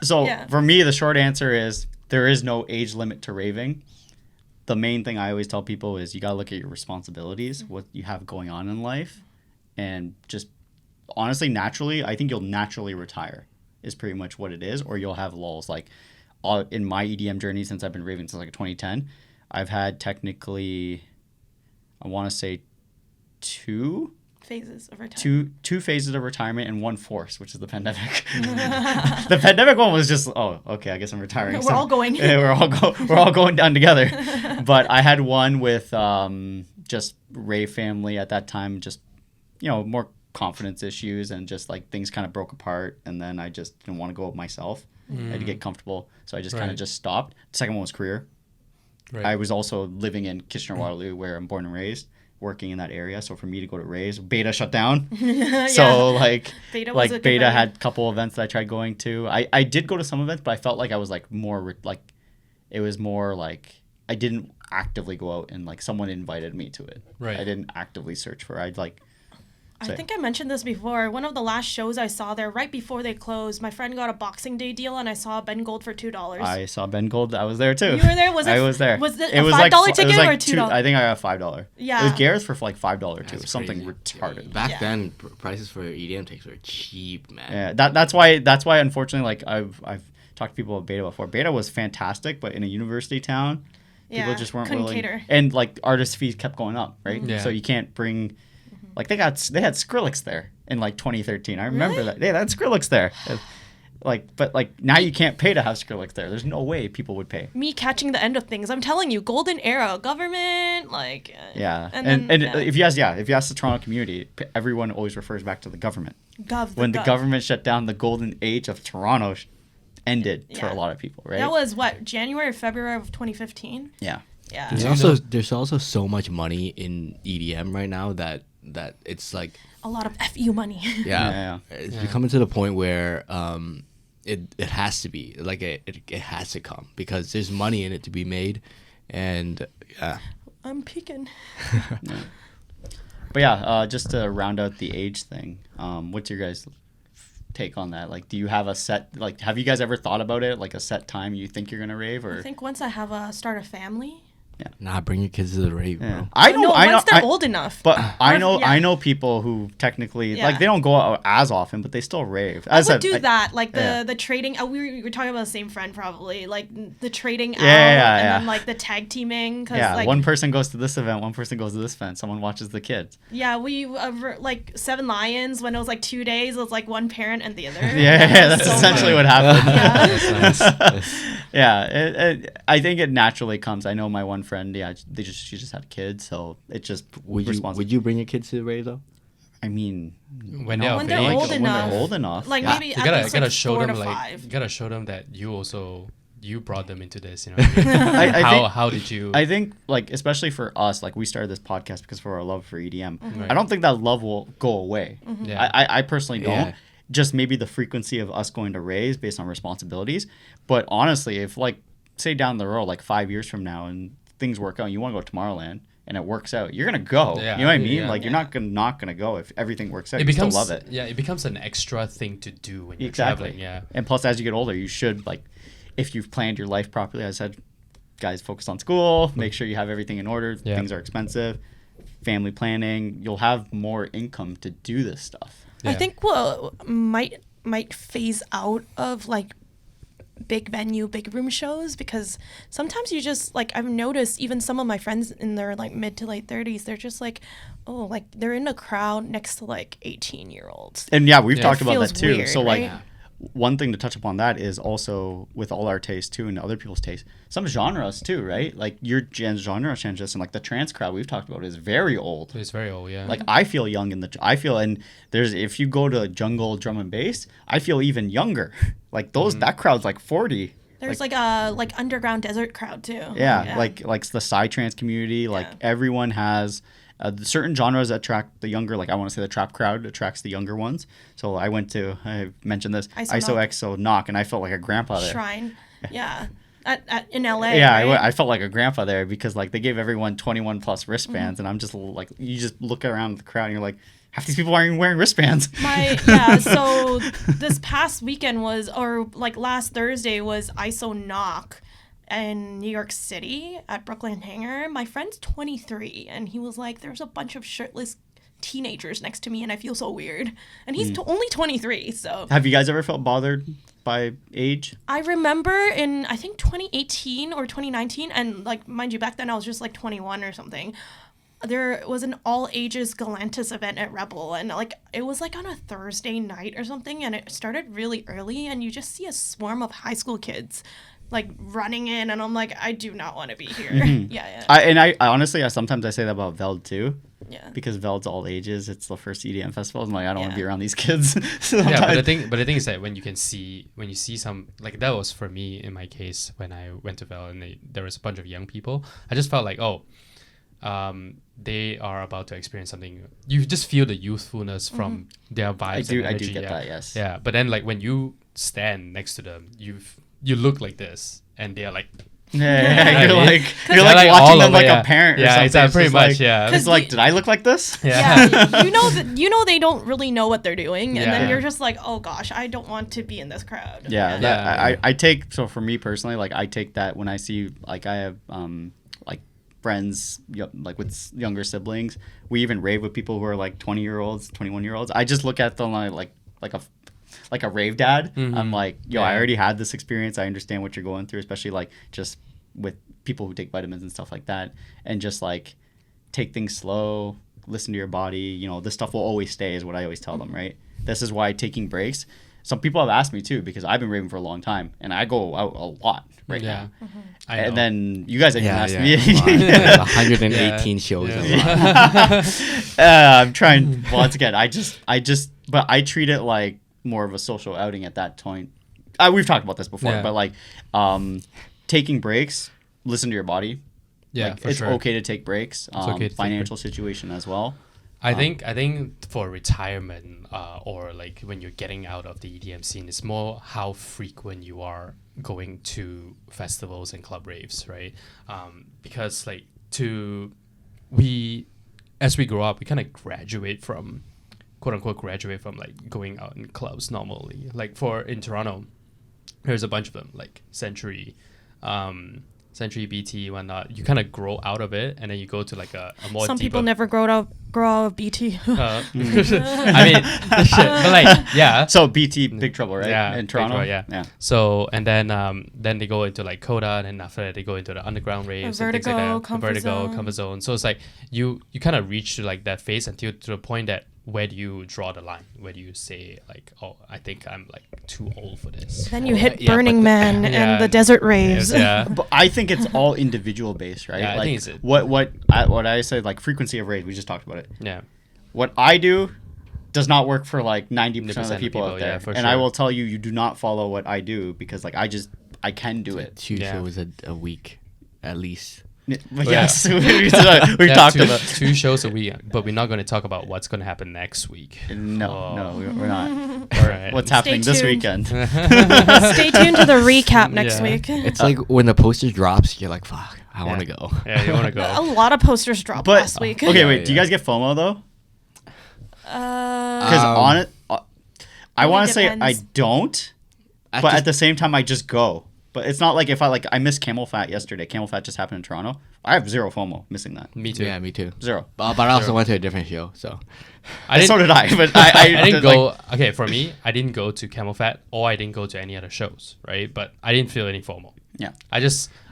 So for me, the short answer is there is no age limit to raving. The main thing I always tell people is you got to look at your responsibilities, what you have going on in life, and just honestly, naturally, I think you'll naturally retire is pretty much what it is, or you'll have lulls. Like in my EDM journey since I've been raving since like 2010, I've had technically, I want to say two phases of retirement. Two phases of retirement and one force, which is the pandemic. The pandemic one was just, okay, I guess I'm retiring. We're all going. We're all going down together. But I had one with just rave family at that time, just more confidence issues and just like things kind of broke apart, and then I just didn't want to go with myself. I had to get comfortable, so I just kind of just stopped. The second one was career. Right. I was also living in Kitchener-Waterloo, where I'm born and raised, working in that area. So for me to go to raves, Beta shut down. So Beta had a couple events that I tried going to. I did go to some events, but I felt like I was like more like, it was more like I didn't actively go out and like someone invited me to it. Right. I didn't actively search for it. I think I mentioned this before. One of the last shows I saw there, right before they closed, my friend got a Boxing Day deal, and I saw Ben Gold for $2. I saw Ben Gold. I was there too. You were there? I was there. Was it a $5 ticket or $2? I think I got $5. Yeah. It was Gareth for like $5 too. Something retarded. Back then, prices for EDM tickets were cheap, man. Yeah, that's why unfortunately, like I've talked to people about Beta before. Beta was fantastic, but in a university town, people just weren't willing. Cater. And like artist fees kept going up, right? Yeah. So you can't bring. Like they had Skrillex there in like 2013. I remember that. Yeah, they had Skrillex there. But now you can't pay to have Skrillex there. There's no way people would pay. Me catching the end of things. I'm telling you, golden era, government, like. Yeah, and if you ask the Toronto community, everyone always refers back to the government. When the government shut down, the golden age of Toronto ended for a lot of people, right? That was January or February of 2015. Yeah. Yeah. There's also so much money in EDM right now that it's like a lot of FU money. It's becoming to the point where it has to be like it has to come because there's money in it to be made, and I'm peeking. But just to round out the age thing, what's your guys' take on that? Like, do you have a set? Like, have you guys ever thought about it? Like a set time you think you're gonna rave, or? I think once I have start a family. Yeah. Nah, bring your kids to the rave, bro. I know. Once they're old enough. But I know people who technically like they don't go out as often, but they still rave. I would do that, like the trading. We were talking about the same friend probably, like the trading out, and then like the tag teaming. Like, one person goes to this event, one person goes to this event, someone watches the kids. Yeah, we like Seven Lions when it was like 2 days, it was like one parent and the other. That's so essentially what happened. I think it naturally comes. I know my one friend, she just had kids, so it just would you bring your kids to the rave though? I mean, when they're old enough. Like maybe you gotta show them 5. You gotta show them that you also you brought them into this, you know what I mean? How did you? I think, like, especially for us, like, we started this podcast because for our love for EDM. Right. I don't think that love will go away. Yeah. I personally don't. Yeah. Just maybe the frequency of us going to raves based on responsibilities. But honestly, if, like, say down the road, like 5 years from now, and things work out, you want to go to Tomorrowland, and it works out, you're gonna go. Yeah, you know what I mean? yeah. Like, you're not gonna go if everything works out. It You becomes still love it. Yeah, it becomes an extra thing to do when you're Exactly. traveling. Yeah. And plus, as you get older, you should, like, if you've planned your life properly, I said, guys, focus on school, make sure you have everything in order. Yeah. Things are expensive. Family planning, you'll have more income to do this stuff. I Yeah. think might phase out of like big venue, big room shows, because sometimes you just like, I've noticed even some of my friends in their like mid to late 30s, they're just like, oh, like they're in a crowd next to like 18-year-olds. And yeah, we've Yeah. talked It about feels that too. weird, So like, right? one thing to touch upon that is also with all our tastes too, and other people's tastes, some genres too, right? Like your genre changes, and like the trance crowd we've talked about is very old. It's very old. Yeah. Like I feel young and there's, if you go to jungle drum and bass, I feel even younger. Like those, that crowd's like 40. There's like a like underground desert crowd too. Yeah, like the psytrance community, like Yeah. everyone has certain genres that attract the younger. Like I want to say the trap crowd attracts the younger ones. So I mentioned this ISO Knock. ISO Knock, and I felt like a grandpa there. Shrine. Yeah. In LA. Yeah, right? I felt like a grandpa there because like they gave everyone 21 plus wristbands, and I'm just like, you just look around the crowd and you're like, half these people aren't even wearing wristbands. So this past weekend was, or like last Thursday was ISO Knock in New York City at Brooklyn Hangar. My friend's 23, and he was like, there's a bunch of shirtless teenagers next to me, and I feel so weird. And he's only 23, so. Have you guys ever felt bothered by age? I remember in, I think 2018 or 2019, and like, mind you, back then I was just like 21 or something. There was an all ages Galantis event at Rebel, and like it was like on a Thursday night or something, and it started really early, and you just see a swarm of high school kids like running in, and I'm like, I do not want to be here. Yeah. I honestly, sometimes I say that about Veld too. Yeah. Because Veld's all ages. It's the first EDM festival. I'm like, I don't want to Yeah. be around these kids. Yeah, but the thing is that when you see some, like that was for me in my case when I went to Vel and there was a bunch of young people, I just felt like, they are about to experience something. You just feel the youthfulness from their vibes. I do get yeah. that, yes. Yeah, but then like when you stand next to them, you look like this, and they're like, Yeah, you're I mean, like they're watching all them over, like yeah. a parent or Yeah, something. exactly, It's pretty just much, like, yeah. It's like, did I look like this? Yeah, you know they don't really know what they're doing, and Yeah. then you're just like, oh gosh, I don't want to be in this crowd. Yeah, Yeah. that, I take, so for me personally, like I take that when I see, like I have like friends like with younger siblings. We even rave with people who are like 20-year-olds, 21-year-olds. I just look at them like a rave dad. I'm like, yo, I Yeah. already had this experience. I understand what you're going through, especially like just with people who take vitamins and stuff like that, and just like take things slow, listen to your body. You know, this stuff will always stay, is what I always tell them, right? This is why taking breaks. Some people have asked me too, because I've been raving for a long time and I go out a lot right now. I know. And then you guys didn't ask me. Yeah, 118 shows. Yeah. I'm trying. Once again, but I treat it like more of a social outing at that point. We've talked about this before, Yeah. but like taking breaks, listen to your body. Yeah, Like, for it's sure. okay to take breaks. okay to take Financial situation as well. I think for retirement or like when you're getting out of the EDM scene, it's more how frequent you are going to festivals and club raves, right? Because like as we grow up, we kind of quote unquote graduate from like going out in clubs normally. Like in Toronto, there's a bunch of them, like Century, BT, whatnot. You kind of grow out of it, and then you go to like a more. Some deeper, people never grow out of BT. I mean, but like, yeah. So BT, Big Trouble, right? Yeah, In Big Toronto. Trouble, yeah. So and then they go into like Coda, and then after that they go into the underground raves and things like Vertigo, that. Comfort Zone. Comfort Zone. So it's like you kind of reach to like that phase until to the point that where do you draw the line? Where do you say like, oh, I think I'm like too old for this? Then you hit yeah, Burning but Man yeah. and the desert raves. Yeah. But I think it's all individual based, right? Yeah, I like think it's what I said, like frequency of rave. We just talked about it. Yeah. What I do does not work for like 90% of the people out there. yeah, for and I sure. will tell you, you do not follow what I do, because like I can do it. 2 shows a week, at least. But yes, we talked about 2 shows a week, but we're not going to talk about what's going to happen next week. No, we're not. All right. What's happening this weekend? Stay tuned to the recap next week. It's like when the poster drops, you're like, fuck, I want to go. Yeah, you want to go. A lot of posters dropped last week. Okay, wait. Do you guys get FOMO though? Because on it, I want to say I don't, but at the same time, I just go. But it's not like if I missed Camel Fat yesterday. Camel Fat just happened in Toronto. I have zero FOMO missing that. Me too. Yeah, me too. Zero. But I also went to a different show, so. So did I. But I didn't go. Okay, for me, I didn't go to Camel Fat or I didn't go to any other shows, right? But I didn't feel any FOMO. Yeah.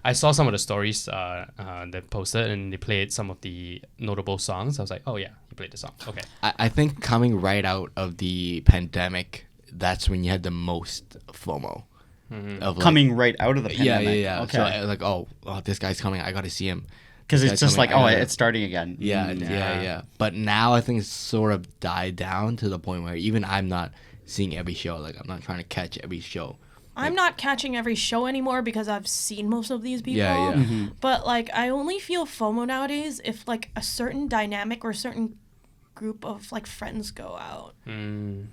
I saw some of the stories they posted and they played some of the notable songs. I was like, oh yeah, you played the song. Okay. I think coming right out of the pandemic, that's when you had the most FOMO. Of like, coming right out of the pandemic. Yeah. Okay. So like, oh, this guy's coming. I got to see him. Because it's just like, it's starting again. Yeah. But now I think it's sort of died down to the point where even I'm not seeing every show. Like, I'm not trying to catch every show. I'm not catching every show anymore because I've seen most of these people. Yeah. Mm-hmm. But, like, I only feel FOMO nowadays if, like, a certain dynamic or a certain group of, like, friends go out. And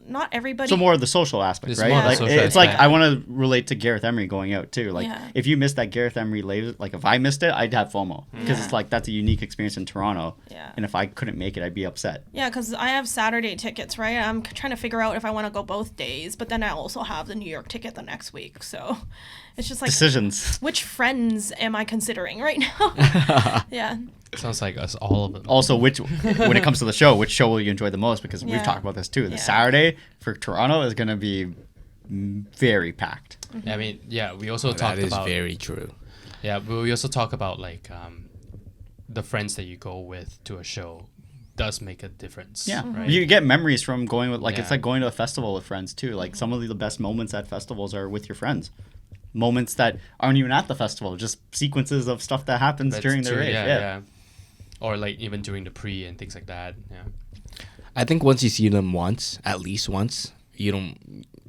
not everybody. So more of the social aspect, It's right? more the Like, social it's like aspect. I want to relate to Gareth Emery going out too. Like Yeah. if you missed that Gareth Emery later, like if I missed it, I'd have FOMO because it's like that's a unique experience in Toronto. Yeah. And if I couldn't make it, I'd be upset. Yeah, because I have Saturday tickets, right? I'm trying to figure out if I want to go both days, but then I also have the New York ticket the next week. So it's just like, Decisions. which friends am I considering right now? Yeah. Sounds like us all of them. Also, when it comes to the show, which show will you enjoy the most? Because we've Yeah. talked about this too. The Yeah. Saturday for Toronto is going to be very packed. I mean, yeah, we also That talked is about very true. Yeah, but we also talk about like the friends that you go with to a show does make a difference. Yeah, right? you get memories from going with it's Yeah. like going to a festival with friends too. Like some of the best moments at festivals are with your friends. Moments that aren't even at the festival, just sequences of stuff that happens That's during the true, rave. Yeah. Or like even during the pre and things like that. Yeah. I think once you see them once, at least once, you don't.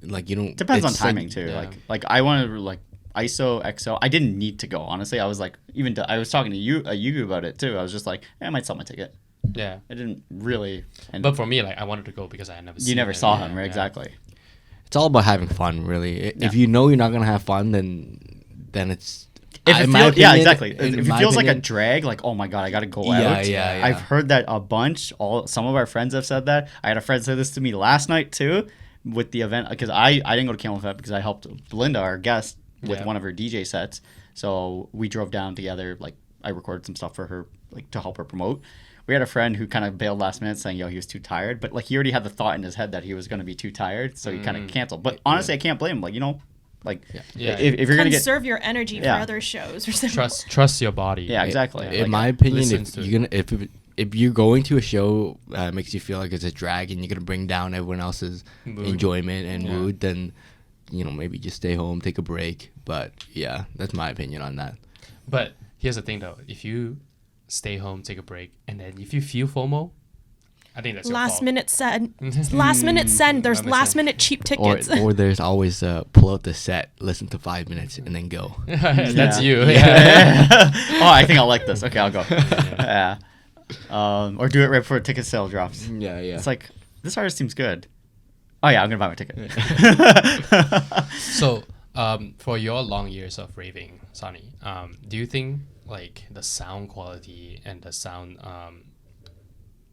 Depends on it's like- timing too. yeah. Like I wanted like ISO, XO. I didn't need to go. Honestly, I was like I was talking to you about it too. I was just like, I might sell my ticket. Yeah. I didn't really. And But for me, like I wanted to go because I had never seen you never him. saw Yeah, him, right? yeah. Exactly. It's all about having fun, really. Yeah. If you know you're not gonna have fun, then it's. If it in my feels, opinion- exactly. in If it my feels like a opinion- drag, like oh my god, I gotta go Yeah, out. yeah. I've heard that a bunch. Some of our friends have said that. I had a friend say this to me last night too, with the event because I didn't go to Camel Fat because I helped Belinda, our guest, with Yeah. one of her DJ sets. So we drove down together. Like I recorded some stuff for her, like to help her promote. We had a friend who kind of bailed last minute, saying, "Yo, he was too tired," but like he already had the thought in his head that he was going to be too tired, so he kind of canceled. But honestly, I can't blame him. Like Yeah. if you're gonna get Conserve your energy for Yeah. other shows or something. Trust your body. yeah, exactly. In Like, my opinion, listens if to you're gonna if you're going to a show makes you feel like it's a drag and you're gonna bring down everyone else's Mood. enjoyment and Yeah. mood, then maybe just stay home, take a break. But yeah, that's my opinion on that. But here's the thing though, if you stay home, take a break, and then if you feel FOMO, I think that's your Last fault. minute send. Last minute send. There's That makes last sense. minute cheap Or tickets. or there's always pull out the set, listen to 5 minutes, and then go. That's you. Yeah. Oh, I think I'll like this. Okay, I'll go. Yeah. Or do it right before ticket sale drops. Yeah. It's like, this artist seems good. Oh, yeah, I'm going to buy my ticket. So, for your long years of raving, Sonny, do you think like the sound quality and the sound,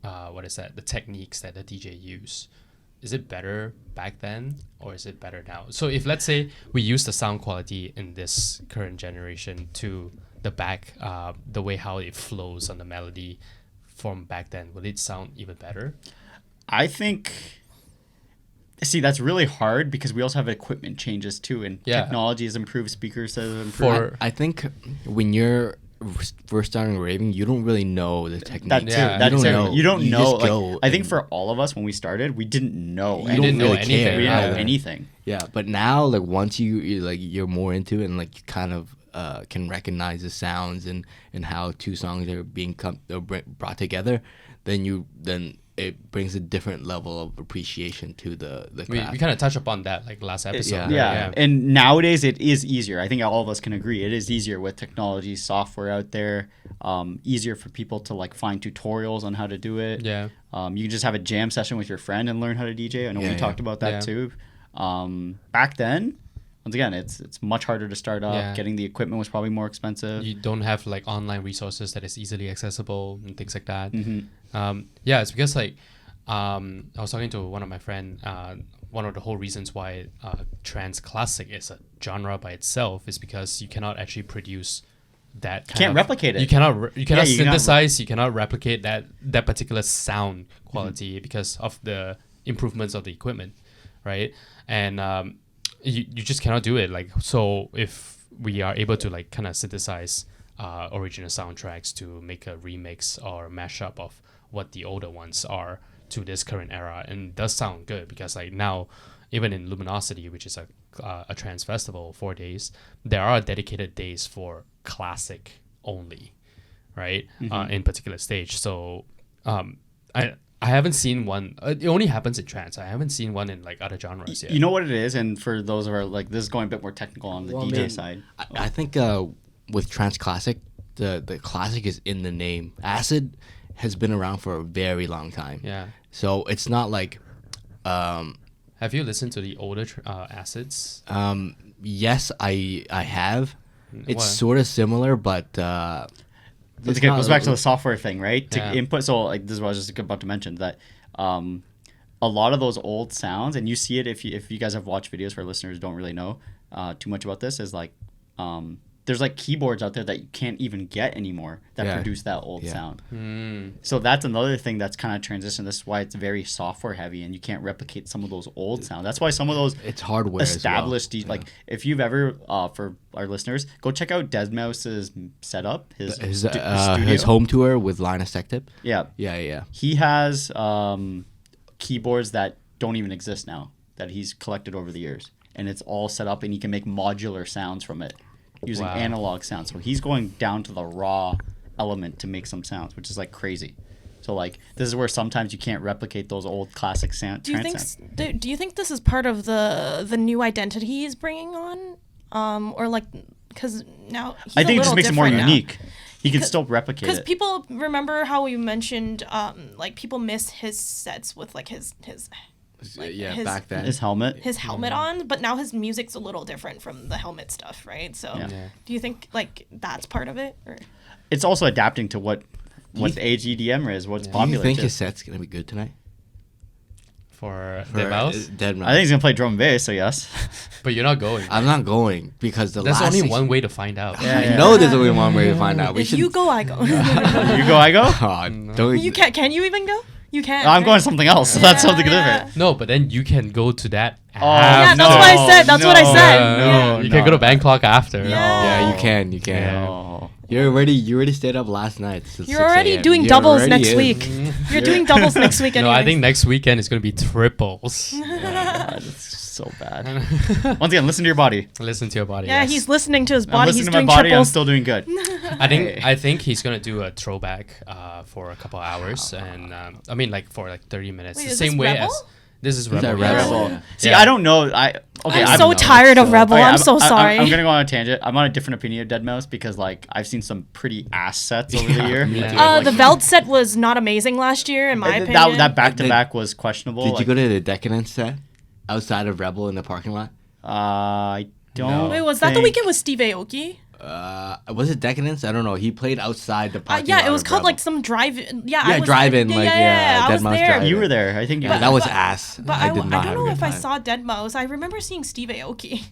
the techniques that the DJ use, is it better back then or is it better now? So if let's say we use the sound quality in this current generation to the way how it flows on the melody from back then, will it sound even better? I think... See, that's really hard because we also have equipment changes too, and technology has improved, speakers have improved. I think when you're first starting raving, you don't really know the technique. That too. Yeah. That You don't too. know. You don't You know. just go I think and- for all of us when we started, we didn't know. You I don't didn't know really anything. care We didn't know either. anything. Yeah, but now like once you're more into it and like you kind of can recognize the sounds and how two songs are being brought together, then it brings a different level of appreciation to the craft. We kind of touched upon that like last episode. Yeah. And nowadays it is easier. I think all of us can agree it is easier with technology, software out there. Easier for people to like find tutorials on how to do it. Yeah. You can just have a jam session with your friend and learn how to DJ. I know we talked about that too. Back then, once again, it's much harder to start up. Yeah. Getting the equipment was probably more expensive. You don't have like online resources that is easily accessible and things like that. Mm-hmm. It's because like I was talking to one of my friend. One of the whole reasons why trance classic is a genre by itself is because you cannot actually produce that. Can't replicate it. You cannot synthesize. You cannot replicate that particular sound quality because of the improvements of the equipment, right? And you just cannot do it. Like, so if we are able to like kind of synthesize original soundtracks to make a remix or a mashup of what the older ones are to this current era, and it does sound good because like now, even in Luminosity, which is a trance festival, 4 days, there are dedicated days for classic only, right? In particular stage. So I haven't seen one. It only happens in trance. I haven't seen one in like other genres yet. You know what it is, and for those of our like, this is going a bit more technical on the DJ side. I think with trance classic, the classic is in the name. Acid has been around for a very long time. Yeah. So it's not like. Have you listened to the older acids? Yes, I have. It's What? sort of similar, but. It goes back to the software thing, right? Yeah. To input, so like this is what I was just about to mention, that a lot of those old sounds, and you see it if you guys have watched videos, for listeners who don't really know too much about this, is like there's like keyboards out there that you can't even get anymore that produce that old sound. So that's another thing that's kind of transitioned. This is why it's very software heavy, and you can't replicate some of those old sounds. That's why some of those it's hardware established as well. like if you've ever for our listeners, go check out Deadmau5's setup, his studio. His home tour with Linus Tech Tip. Yeah. He has keyboards that don't even exist now that he's collected over the years, and it's all set up, and he can make modular sounds from it using analog sounds. So he's going down to the raw element to make some sounds, which is like crazy. So like this is where sometimes you can't replicate those old classic sounds. Do you think this is part of the new identity he's bringing on, or like because now he's I think it just makes it more unique. Now. He can still replicate it. Because people remember how we mentioned, like people miss his sets with like his back then his helmet on, but now his music's a little different from the helmet stuff, right? So do you think like that's part of it, or it's also adapting to what the age EDM is, what's popular? Do you think his set's gonna be good tonight? For Deadmau5? Deadmau5. I think he's gonna play drum and bass, so yes. But you're not going. I'm not going because there's only one way to find out. I know there's only one way to find out. If you go, I go. You go, I go. Don't you can't. Can you even go? You can't. I'm going something else. So that's something different. No, but then you can go to that. Yeah, that's what I said. That's what I said. You can go to Bangkok after. Yeah, you can. Yeah. You already stayed up last night. You're already doing doubles next week. You're doing doubles next week. No, I think next weekend is going to be triples. That's so bad. Once again, listen to your body. Listen to your body. Yeah, yes. He's listening to his body. I'm listening to my body. I'm still doing good. I think he's gonna do a throwback for a couple hours, and I mean like for like 30 minutes. Wait, the is same this way Rebel? as this is that Rebel. Rebel? Yeah. See, I don't know. I'm so tired of Rebel. I'm so sorry. I'm gonna go on a tangent. I'm on a different opinion of Deadmau5 because like I've seen some pretty ass sets over the year. The Veld set was not amazing last year, in my opinion. That back to back was questionable. Did you go to the Decadence set outside of Rebel in the parking lot? I don't. No. Wait, was that the weekend with Steve Aoki? Was it Decadence? I don't know. He played outside the parking lot. Yeah, it was of called Rebel. like some drive-in. Drive-in. I was Deadmau5 there. drive-in. You were there. I think. That was ass. But I did not I have don't a know good if I time. saw Deadmau5. I remember seeing Steve Aoki.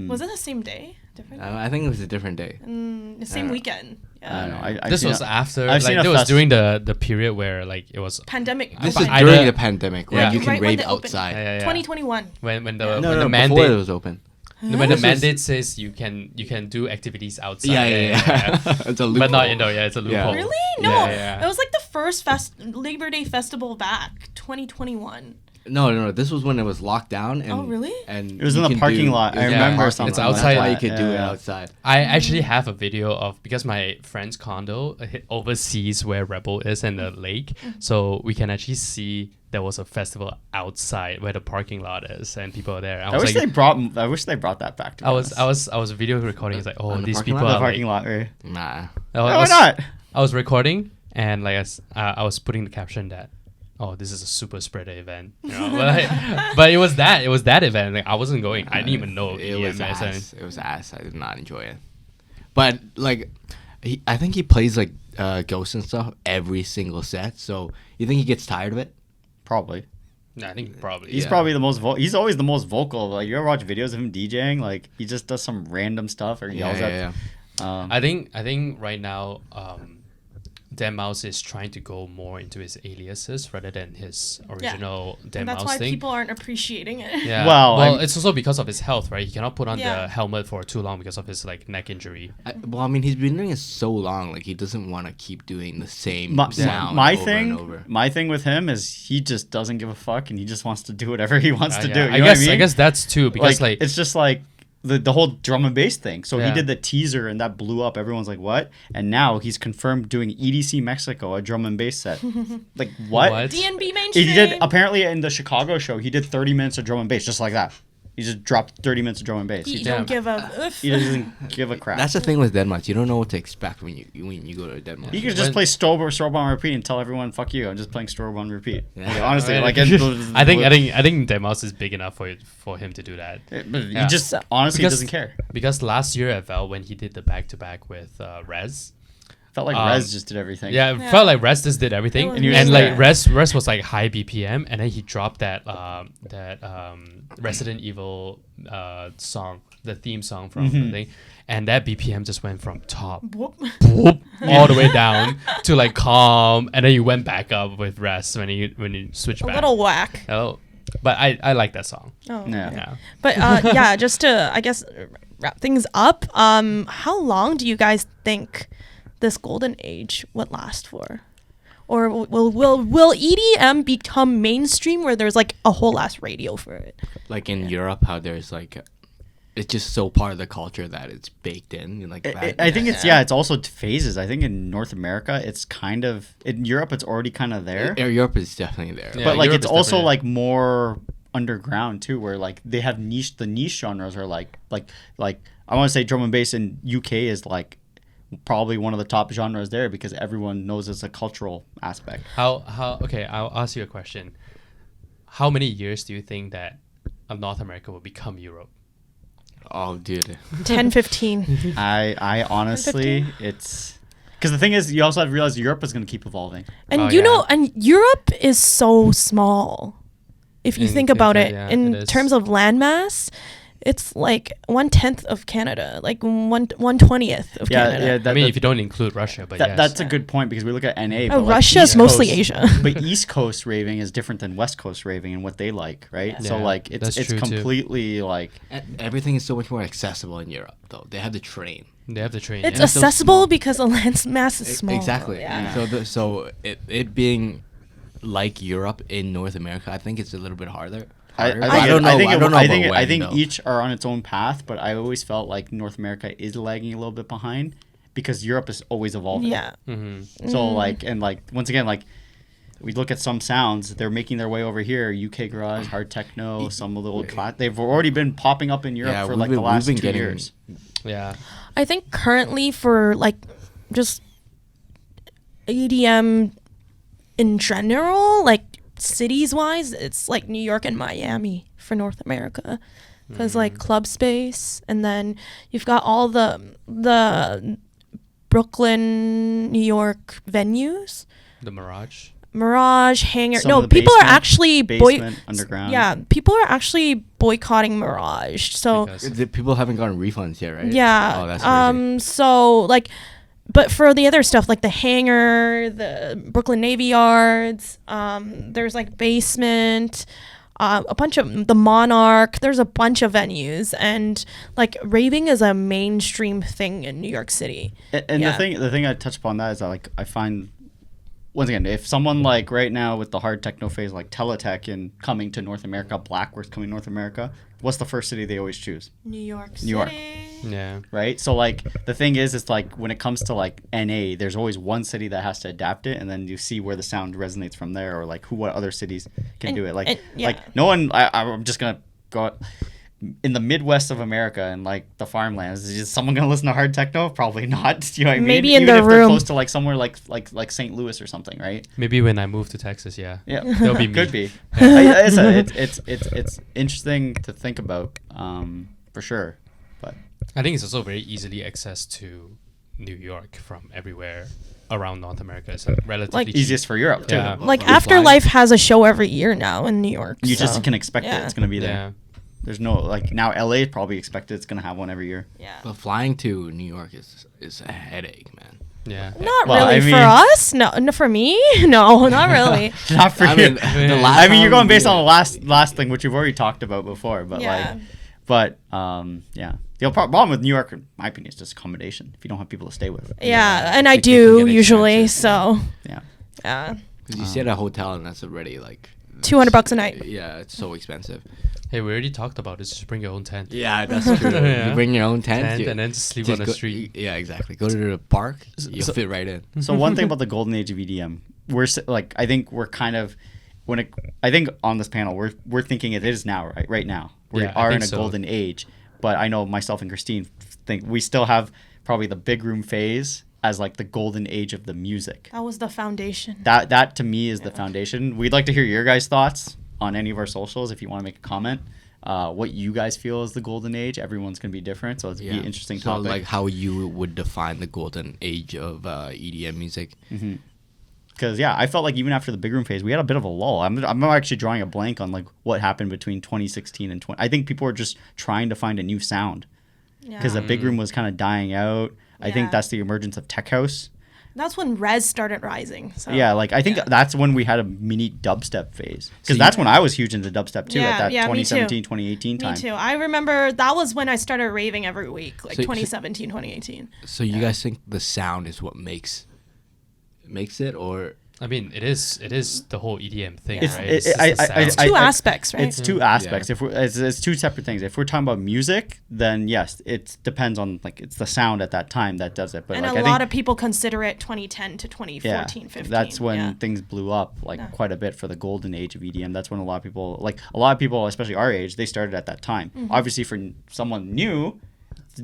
Was it the same day? Different day? I think it was a different day. The same weekend. I don't know. This was after. I've Like seen it was during the period where like it was Pandemic. This is either- during the pandemic where you can right when rave they opened. outside. 2021. when the No, when the before mandate it was open. when the mandate says you can do activities outside. Yeah. It's a loophole. But not indoor. Yeah, it's a loophole. Really? No. Yeah. It was like the first Labor Day festival back, 2021. No. This was when it was locked down. And, Oh, really? And It was in the parking lot. I remember something. It's outside. That's why you could do it outside. I actually have a video of, because my friend's condo oversees where Rebel is and the lake, so we can actually see there was a festival outside where the parking lot is and people are there. I wish they brought that back to us. I was video recording. It's like, oh, On the these parking people lot? are The parking like, lot, right? Nah. Why not? I was recording and like I was putting the caption that, oh, this is a super spreader event, you know. but it was that event. Like I wasn't going. I didn't even know It was EMS ass. It was ass. I did not enjoy it. But like, I think he plays like Ghost and stuff every single set. So you think he gets tired of it? Probably. No, I think probably. He's probably the most he's always the most vocal. Like you ever watch videos of him DJing? Like he just does some random stuff or yells at. I think right now, deadmau5 is trying to go more into his aliases rather than his original And deadmau5 that's why thing. people aren't appreciating it. Yeah. Well, it's also because of his health, right? He cannot put on Yeah. the helmet for too long because of his like neck injury. I mean, he's been doing it so long. Like he doesn't want to keep doing the same my sound my over thing, and over. my thing with him is he just doesn't give a fuck and he just wants to do whatever he wants to do. Yeah. You know what I mean? I guess that's too, because like it's just like the whole drum and bass thing. So he Yeah. did the teaser and that blew up. Everyone's like, what? And now he's confirmed doing EDC Mexico, a drum and bass set. Like what? DnB mainstream. He did apparently in the Chicago show. He did 30 minutes of drum and bass just like that. He just dropped 30 minutes of drum and bass. He don't give a. He doesn't give a crap. That's the thing with deadmau5. You don't know what to expect when you go to deadmau5. You could just play strobe on repeat and tell everyone, "Fuck you." I'm just playing strobe on repeat. Yeah. Like, honestly, like I think deadmau5 is big enough for him to do that. But Yeah. he just honestly Because- doesn't care. Because last year at Val, when he did the back-to-back with Rez, Felt like Rez just did everything. yeah, it felt like Rez just did everything, It was and, really like good. Rez was like high BPM, and then he dropped that Resident Evil song, the theme song from the thing, and that BPM just went from top Whoop. whoop, all the way down to like calm, and then you went back up with Rez when you switched A back. little whack. Oh, but I like that song. Oh. Yeah. Yeah. But yeah, just to I guess wrap things up. How long do you guys think this golden age would last for? Or will EDM become mainstream where there's like a whole ass radio for it? Like in Europe, how there's like, it's just so part of the culture that it's baked in. Like that. I think it's also phases. I think in North America, it's kind of in Europe. It's already kind of there, Europe is definitely there. Yeah, but like Europe it's is also definitely- like more underground too, where like they have niche. The niche genres are like I want to say drum and bass in UK is like probably one of the top genres there because everyone knows it's a cultural aspect. Okay, I'll ask you a question. How many years do you think that North America will become Europe? Oh, dude. 10, 15. I honestly, it's because the thing is, you also have to realize Europe is going to keep evolving. And Oh, you yeah. know, and Europe is so small. If you In- think about in- it, yeah, in it is. terms of landmass, it's like 1/10 of Canada, like 1/20th of Canada. I mean, if you don't include Russia, but yes. That's a good point because we look at NA. Oh, but like Russia's East mostly Coast- Asia. But East Coast raving is different than West Coast raving and what they like, right? So Yeah, like that's it's true too. completely like Everything is so much more accessible in Europe, though. They have the train. They have the train. It's yeah. so accessible small. because the landmass is small. Exactly. Yeah. So it being like Europe in North America, I think it's a little bit harder. I But I don't know. I don't know about when, I think though. each are on its own path, but I always felt like North America is lagging a little bit behind because Europe is always evolving. Yeah. Mm-hmm. So like once again like we look at some sounds, they're making their way over here. UK garage, hard techno, some of the old they've already been popping up in Europe Yeah, for we've like been- the last we've been 2 getting- years. Yeah. I think currently for like just EDM in general, like cities wise, it's like New York and Miami for North America. Because like club space, and then you've got all the Brooklyn, New York venues. The Mirage. Mirage, Hangar. Some No, of the people are basement- actually basement, underground. Yeah, people are actually boycotting Mirage. So Because- The people haven't gotten refunds yet, right? yeah. Oh, that's crazy. So like, but for the other stuff like the Hangar, the Brooklyn Navy Yards, there's like Basement, a bunch of the Monarch. There's a bunch of venues, and like raving is a mainstream thing in New York City. And Yeah. the thing I touch upon that is that like I find once again, if someone like right now with the hard techno phase like Teletech and coming to North America, Blackworth coming to North America, what's the first city they always choose? New York City. New York. Yeah. Right? So like the thing is it's like when it comes to like NA, there's always one city that has to adapt it, and then you see where the sound resonates from there, or like what other cities can do it. Like like no one I'm just gonna go in the Midwest of America and like the farmlands, is someone gonna listen to hard techno? Probably not. You know what I mean? Maybe in Even the if they're room. close to like somewhere like St. Louis or something, right? Maybe when I move to Texas, yeah. That'll be me. Could be. It's interesting to think about, for sure. But I think it's also very easily accessed to New York from everywhere around North America. It's like relatively cheap. easiest for Europe too. Yeah. Like Flying. Afterlife has a show every year now in New York. You so, just can expect it. yeah. It's gonna be there. Yeah. There's no like now LA probably expected it's gonna have one every year. Yeah. But flying to New York is a headache, man. Yeah. Not Well, really I for mean- us. No, for me. No, not really. Not for I you. mean, the last I mean, you're going time based we- on the last thing, which we've already talked about before. But Yeah. yeah. The problem with New York, in my opinion, is just accommodation. If you don't have people to stay with. Yeah, and I Make people do get usually. expensive. So Yeah. yeah, Because you stay at a hotel and that's already like $200 a night. Yeah, it's so expensive. Hey, we already talked about this. Just bring your own tent. Yeah, that's true. Yeah. You bring your own tent, And then just sleep just on the go- street. Yeah, exactly. Go to the park, you'll fit right in. So one thing about the golden age of EDM, I think we're kind of I think on this panel we're thinking it is now, right now. We Yeah, I are in think a so. golden age, but I know myself and Christine think we still have probably the big room phase as like the golden age of the music. That was the foundation. That to me is the foundation. We'd like to hear your guys' thoughts on any of our socials if you want to make a comment. What you guys feel is the golden age. Everyone's gonna be different, so it's be an interesting so topic. like how you would define the golden age of EDM music. Because I felt like even after the big room phase, we had a bit of a lull. I'm actually drawing a blank on like what happened between 2016 and 20. I think people were just trying to find a new sound because Yeah. the big room was kind of dying out. I think Yeah. that's the emergence of tech house. That's when Rez started rising. So. Yeah, like I think Yeah. that's when we had a mini dubstep phase because So that's when I was huge into dubstep too Yeah, at that yeah, me too. 2017, 2018 time. Me too. I remember that was when I started raving every week, like So- 2017, 2018. So you guys think the sound is what makes it, or I mean, it is the whole EDM thing, It's- right? it- It's just I- the I- sound. It's two aspects, right? It's two aspects. Yeah. If it's two separate things. If we're talking about music, then yes, it depends on like it's the sound at that time that does it. But and like a I lot think of people consider it 2010 to 2014, 15. that's when yeah. things blew up like Yeah. quite a bit for the golden age of EDM. That's when a lot of people, especially our age, they started at that time. Mm-hmm. Obviously, for someone new, it's a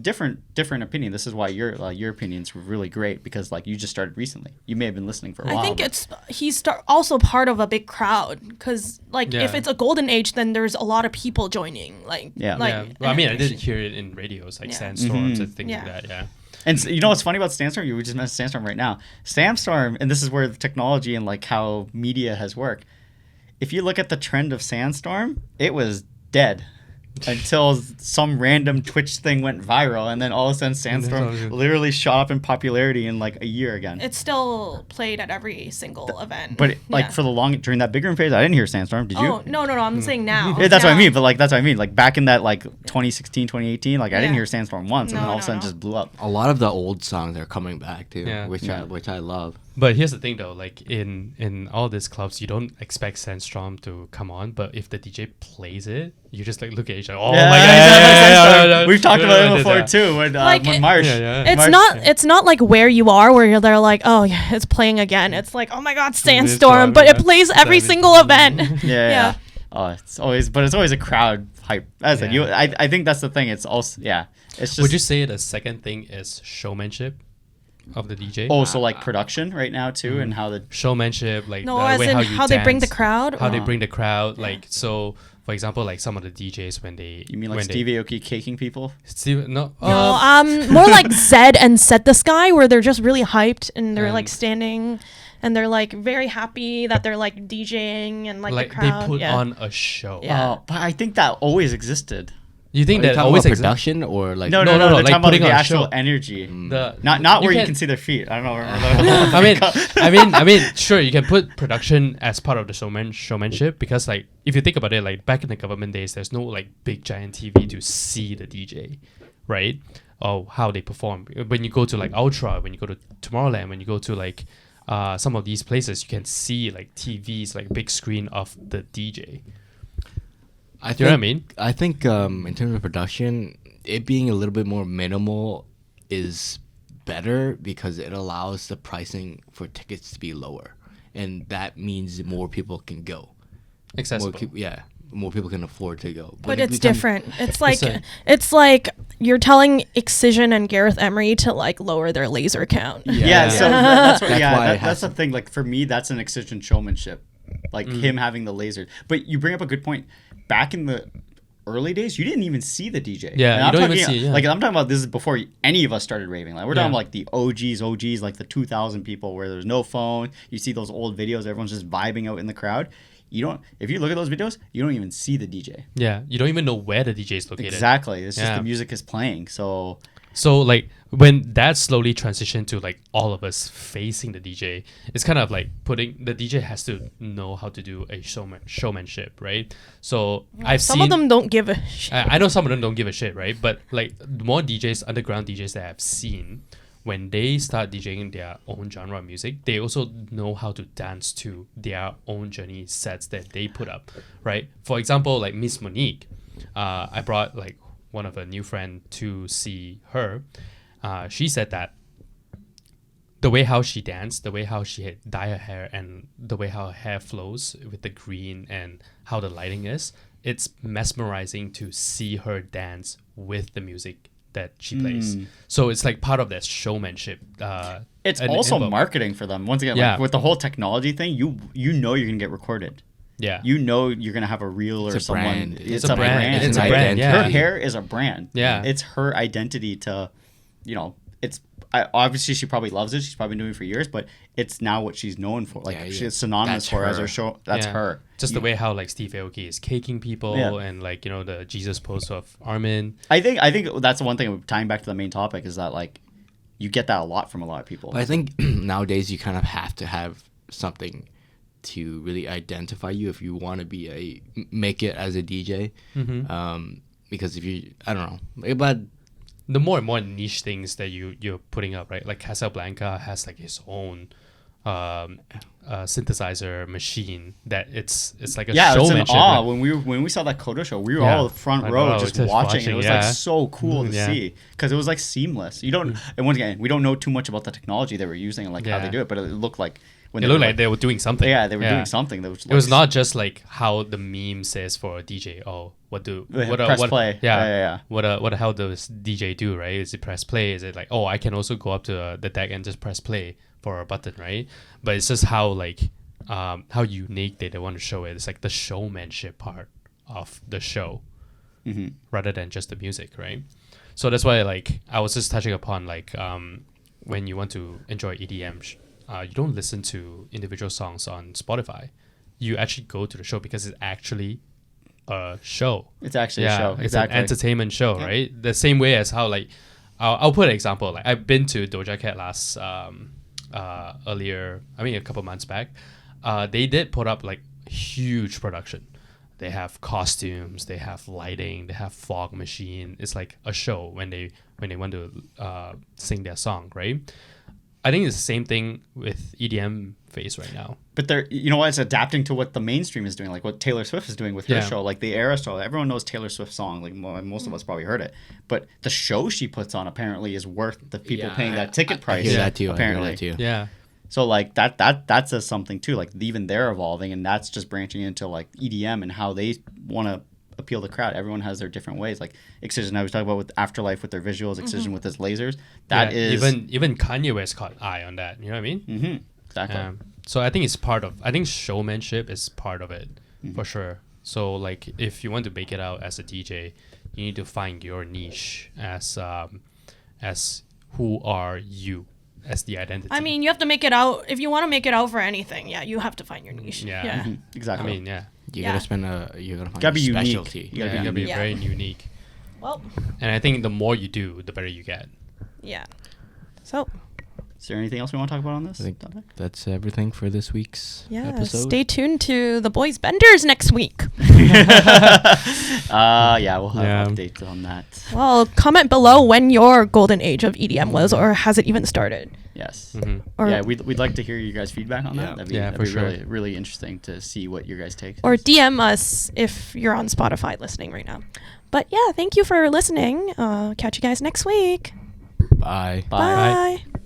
different opinion. This is why your opinion's really great because like you just started recently. You may have been listening for a while. I think but- he's also part of a big crowd because like Yeah. if it's a golden age, then there's a lot of people joining. Like Yeah. like Yeah. Well, I mean, I did innovation. hear it in radios, like Yeah. sandstorms and things Yeah. like that. Yeah. And you know what's funny about Sandstorm? You just mentioned Sandstorm right now. Sandstorm, and this is where the technology and like how media has worked. If you look at the trend of Sandstorm, it was dead until some random Twitch thing went viral, and then all of a sudden Sandstorm literally shot up in popularity in like a year again. It's still played at every single event. But like Yeah. for the during that big room phase, I didn't hear Sandstorm. Did you? Oh no! I'm saying now. Yeah, that's what I Now. mean. But like that's what I mean. Like back in that like 2016, 2018, like I didn't Yeah. hear Sandstorm once, and No, then all of a no, sudden no. just blew up. a lot of the old songs are coming back too, Yeah. which I love. But here's the thing, though. Like in all these clubs, you don't expect Sandstorm to come on, but if the DJ plays it, you just like look at each other. Oh Yeah, my god! Sandstorm. We've talked about it before too. When Like, when it- Marsh, Yeah, yeah. It's Marsh- it's not like Where You Are where they're like, oh yeah, it's playing again. It's like, oh my god, Sandstorm, Sandstorm, but it yeah. plays every Savage. single event. Yeah. Oh, it's always a crowd hype. As I said, Yeah. I think that's the thing. It's also It's just Would you say the second thing is showmanship of the DJ? oh, so like production right now too, and how the Showmanship, like No, the as way in how you how they bring the dance, crowd. how they Uh-huh. bring the crowd. Like so, for example, like some of the DJs when they you mean like when Steve Aoki caking people? Steve, no, No, more like Zedd and Set the Sky, where they're just really hyped and they're like And- standing, and they're like very happy that they're like DJing and like the they crowd. put yeah. on a show. Yeah. But I think that always existed. You think Are you that talking always about exists? production or like No, No, they're like talking about putting the on a actual show. energy. The Not where you can- can see their feet. I don't know. Remember I mean, sure, you can put production as part of the showmanship because, like, if you think about it, like back in the government days, there's no like big giant TV to see the DJ, right? Or how they perform. When you go to like Ultra, when you go to Tomorrowland, when you go to like some of these places, you can see like TVs, like big screen of the DJ. Do you know what I mean? I think in terms of production, it being a little bit more minimal is better because it allows the pricing for tickets to be lower, and that means more people can go. Accessible. More people can afford to go. But it's different. It's like you're telling Excision and Gareth Emery to like lower their laser count. Yeah, so that's what, That's that's the thing. Like for me, that's an Excision showmanship, like him having the laser. But you bring up a good point. Back in the early days, you didn't even see the DJ. Yeah, you don't even see. Yeah. Like I'm talking about this is before any of us started raving. Like we're talking about like the OGs, like the 2000 people where there's no phone. You see those old videos, everyone's just vibing out in the crowd. If you look at those videos, you don't even see the DJ. Yeah, you don't even know where the DJ is located. Exactly. It's just the music is playing. So like when that slowly transitioned to like all of us facing the DJ, it's kind of like the DJ has to know how to do a showmanship, right? So Some of them don't give a shit. I know some of them don't give a shit, right? But like the more DJs, underground DJs that I've seen, when they start DJing their own genre of music, they also know how to dance to their own journey sets that they put up, right? For example, like Miss Monique, I brought like one of a new friend to see her. She said that the way how she danced, the way how she had dye her hair, and the way how her hair flows with the green and how the lighting is, it's mesmerizing to see her dance with the music that she plays. So it's like part of that showmanship. It's also marketing for them. Once again, like with the whole technology thing, you know you're gonna get recorded. Yeah. You know you're gonna have a reel or someone. Brand. It's a brand. It's a brand. Yeah. Her hair is a brand. Yeah. It's her identity to, obviously she probably loves it. She's probably been doing it for years, but it's now what she's known for. Like she's synonymous for as her show. That's her. Just the way how like Steve Aoki is caking people and like, the Jesus pose of Armin. I think that's the one thing tying back to the main topic is that like you get that a lot from a lot of people. I think nowadays you kind of have to have something to really identify you if you want to make it as a DJ. Because if you, I don't know, but the more and more niche things that you're putting up, right? Like Casablanca has like his own synthesizer machine that it's like a showmanship. It's in awe. When we saw that Kodo show, we were all front row just watching. It was like so cool to see because it was like seamless. You don't, and once again, we don't know too much about the technology that we're using and like how they do it, but it looked like they were doing something. Yeah, they were doing something. That was it was not just like how the meme says for a DJ. Oh, press play. Yeah. What the hell does DJ do? Right? Is it press play? Is it like I can also go up to the deck and just press play for a button, right? But it's just how like how unique they want to show it. It's like the showmanship part of the show, rather than just the music, right? So that's why like I was just touching upon like when you want to enjoy EDM. You don't listen to individual songs on Spotify. You actually go to the show because it's actually a show. It's actually a show. It's an entertainment show, right? The same way as how like I'll put an example. Like I've been to Doja Cat last a couple months back. They did put up like huge production. They have costumes, they have lighting, they have fog machine. It's like a show when they want to sing their song, right? I think it's the same thing with EDM phase right now. But it's adapting to what the mainstream is doing, like what Taylor Swift is doing with her show, like the Eras show. Everyone knows Taylor Swift's song, like most of us probably heard it. But the show she puts on apparently is worth the people paying that ticket price. I hear that too. Apparently, yeah. So like that says something too. Like even they're evolving, and that's just branching into like EDM and how they want to appeal the crowd. Everyone has their different ways. Like Excision, I was talking about with Afterlife with their visuals, Excision with his lasers. That is even Kanye West caught eye on that. You know what I mean? Exactly. So I think I think showmanship is part of it for sure. So like if you want to make it out as a DJ, you need to find your niche as who are you as the identity. I mean, you have to make it out. If you want to make it out for anything, you have to find your niche. Yeah. Exactly. I mean, you gotta you're gonna find gotta be your unique. specialty. You gotta be very unique. Well, and I think the more you do, the better you get. Yeah. So, is there anything else we want to talk about on this? I think that's everything for this week's episode. Stay tuned to the Boys Benders next week. We'll have updates on that. Well, comment below when your golden age of EDM was, or has it even started? Yes. Or Yeah, we'd like to hear your guys' feedback on that. That'd for be sure. really, really interesting to see what your guys' take. or DM us if you're on Spotify listening right now. But yeah, thank you for listening. Catch you guys next week. Bye. Bye. Bye.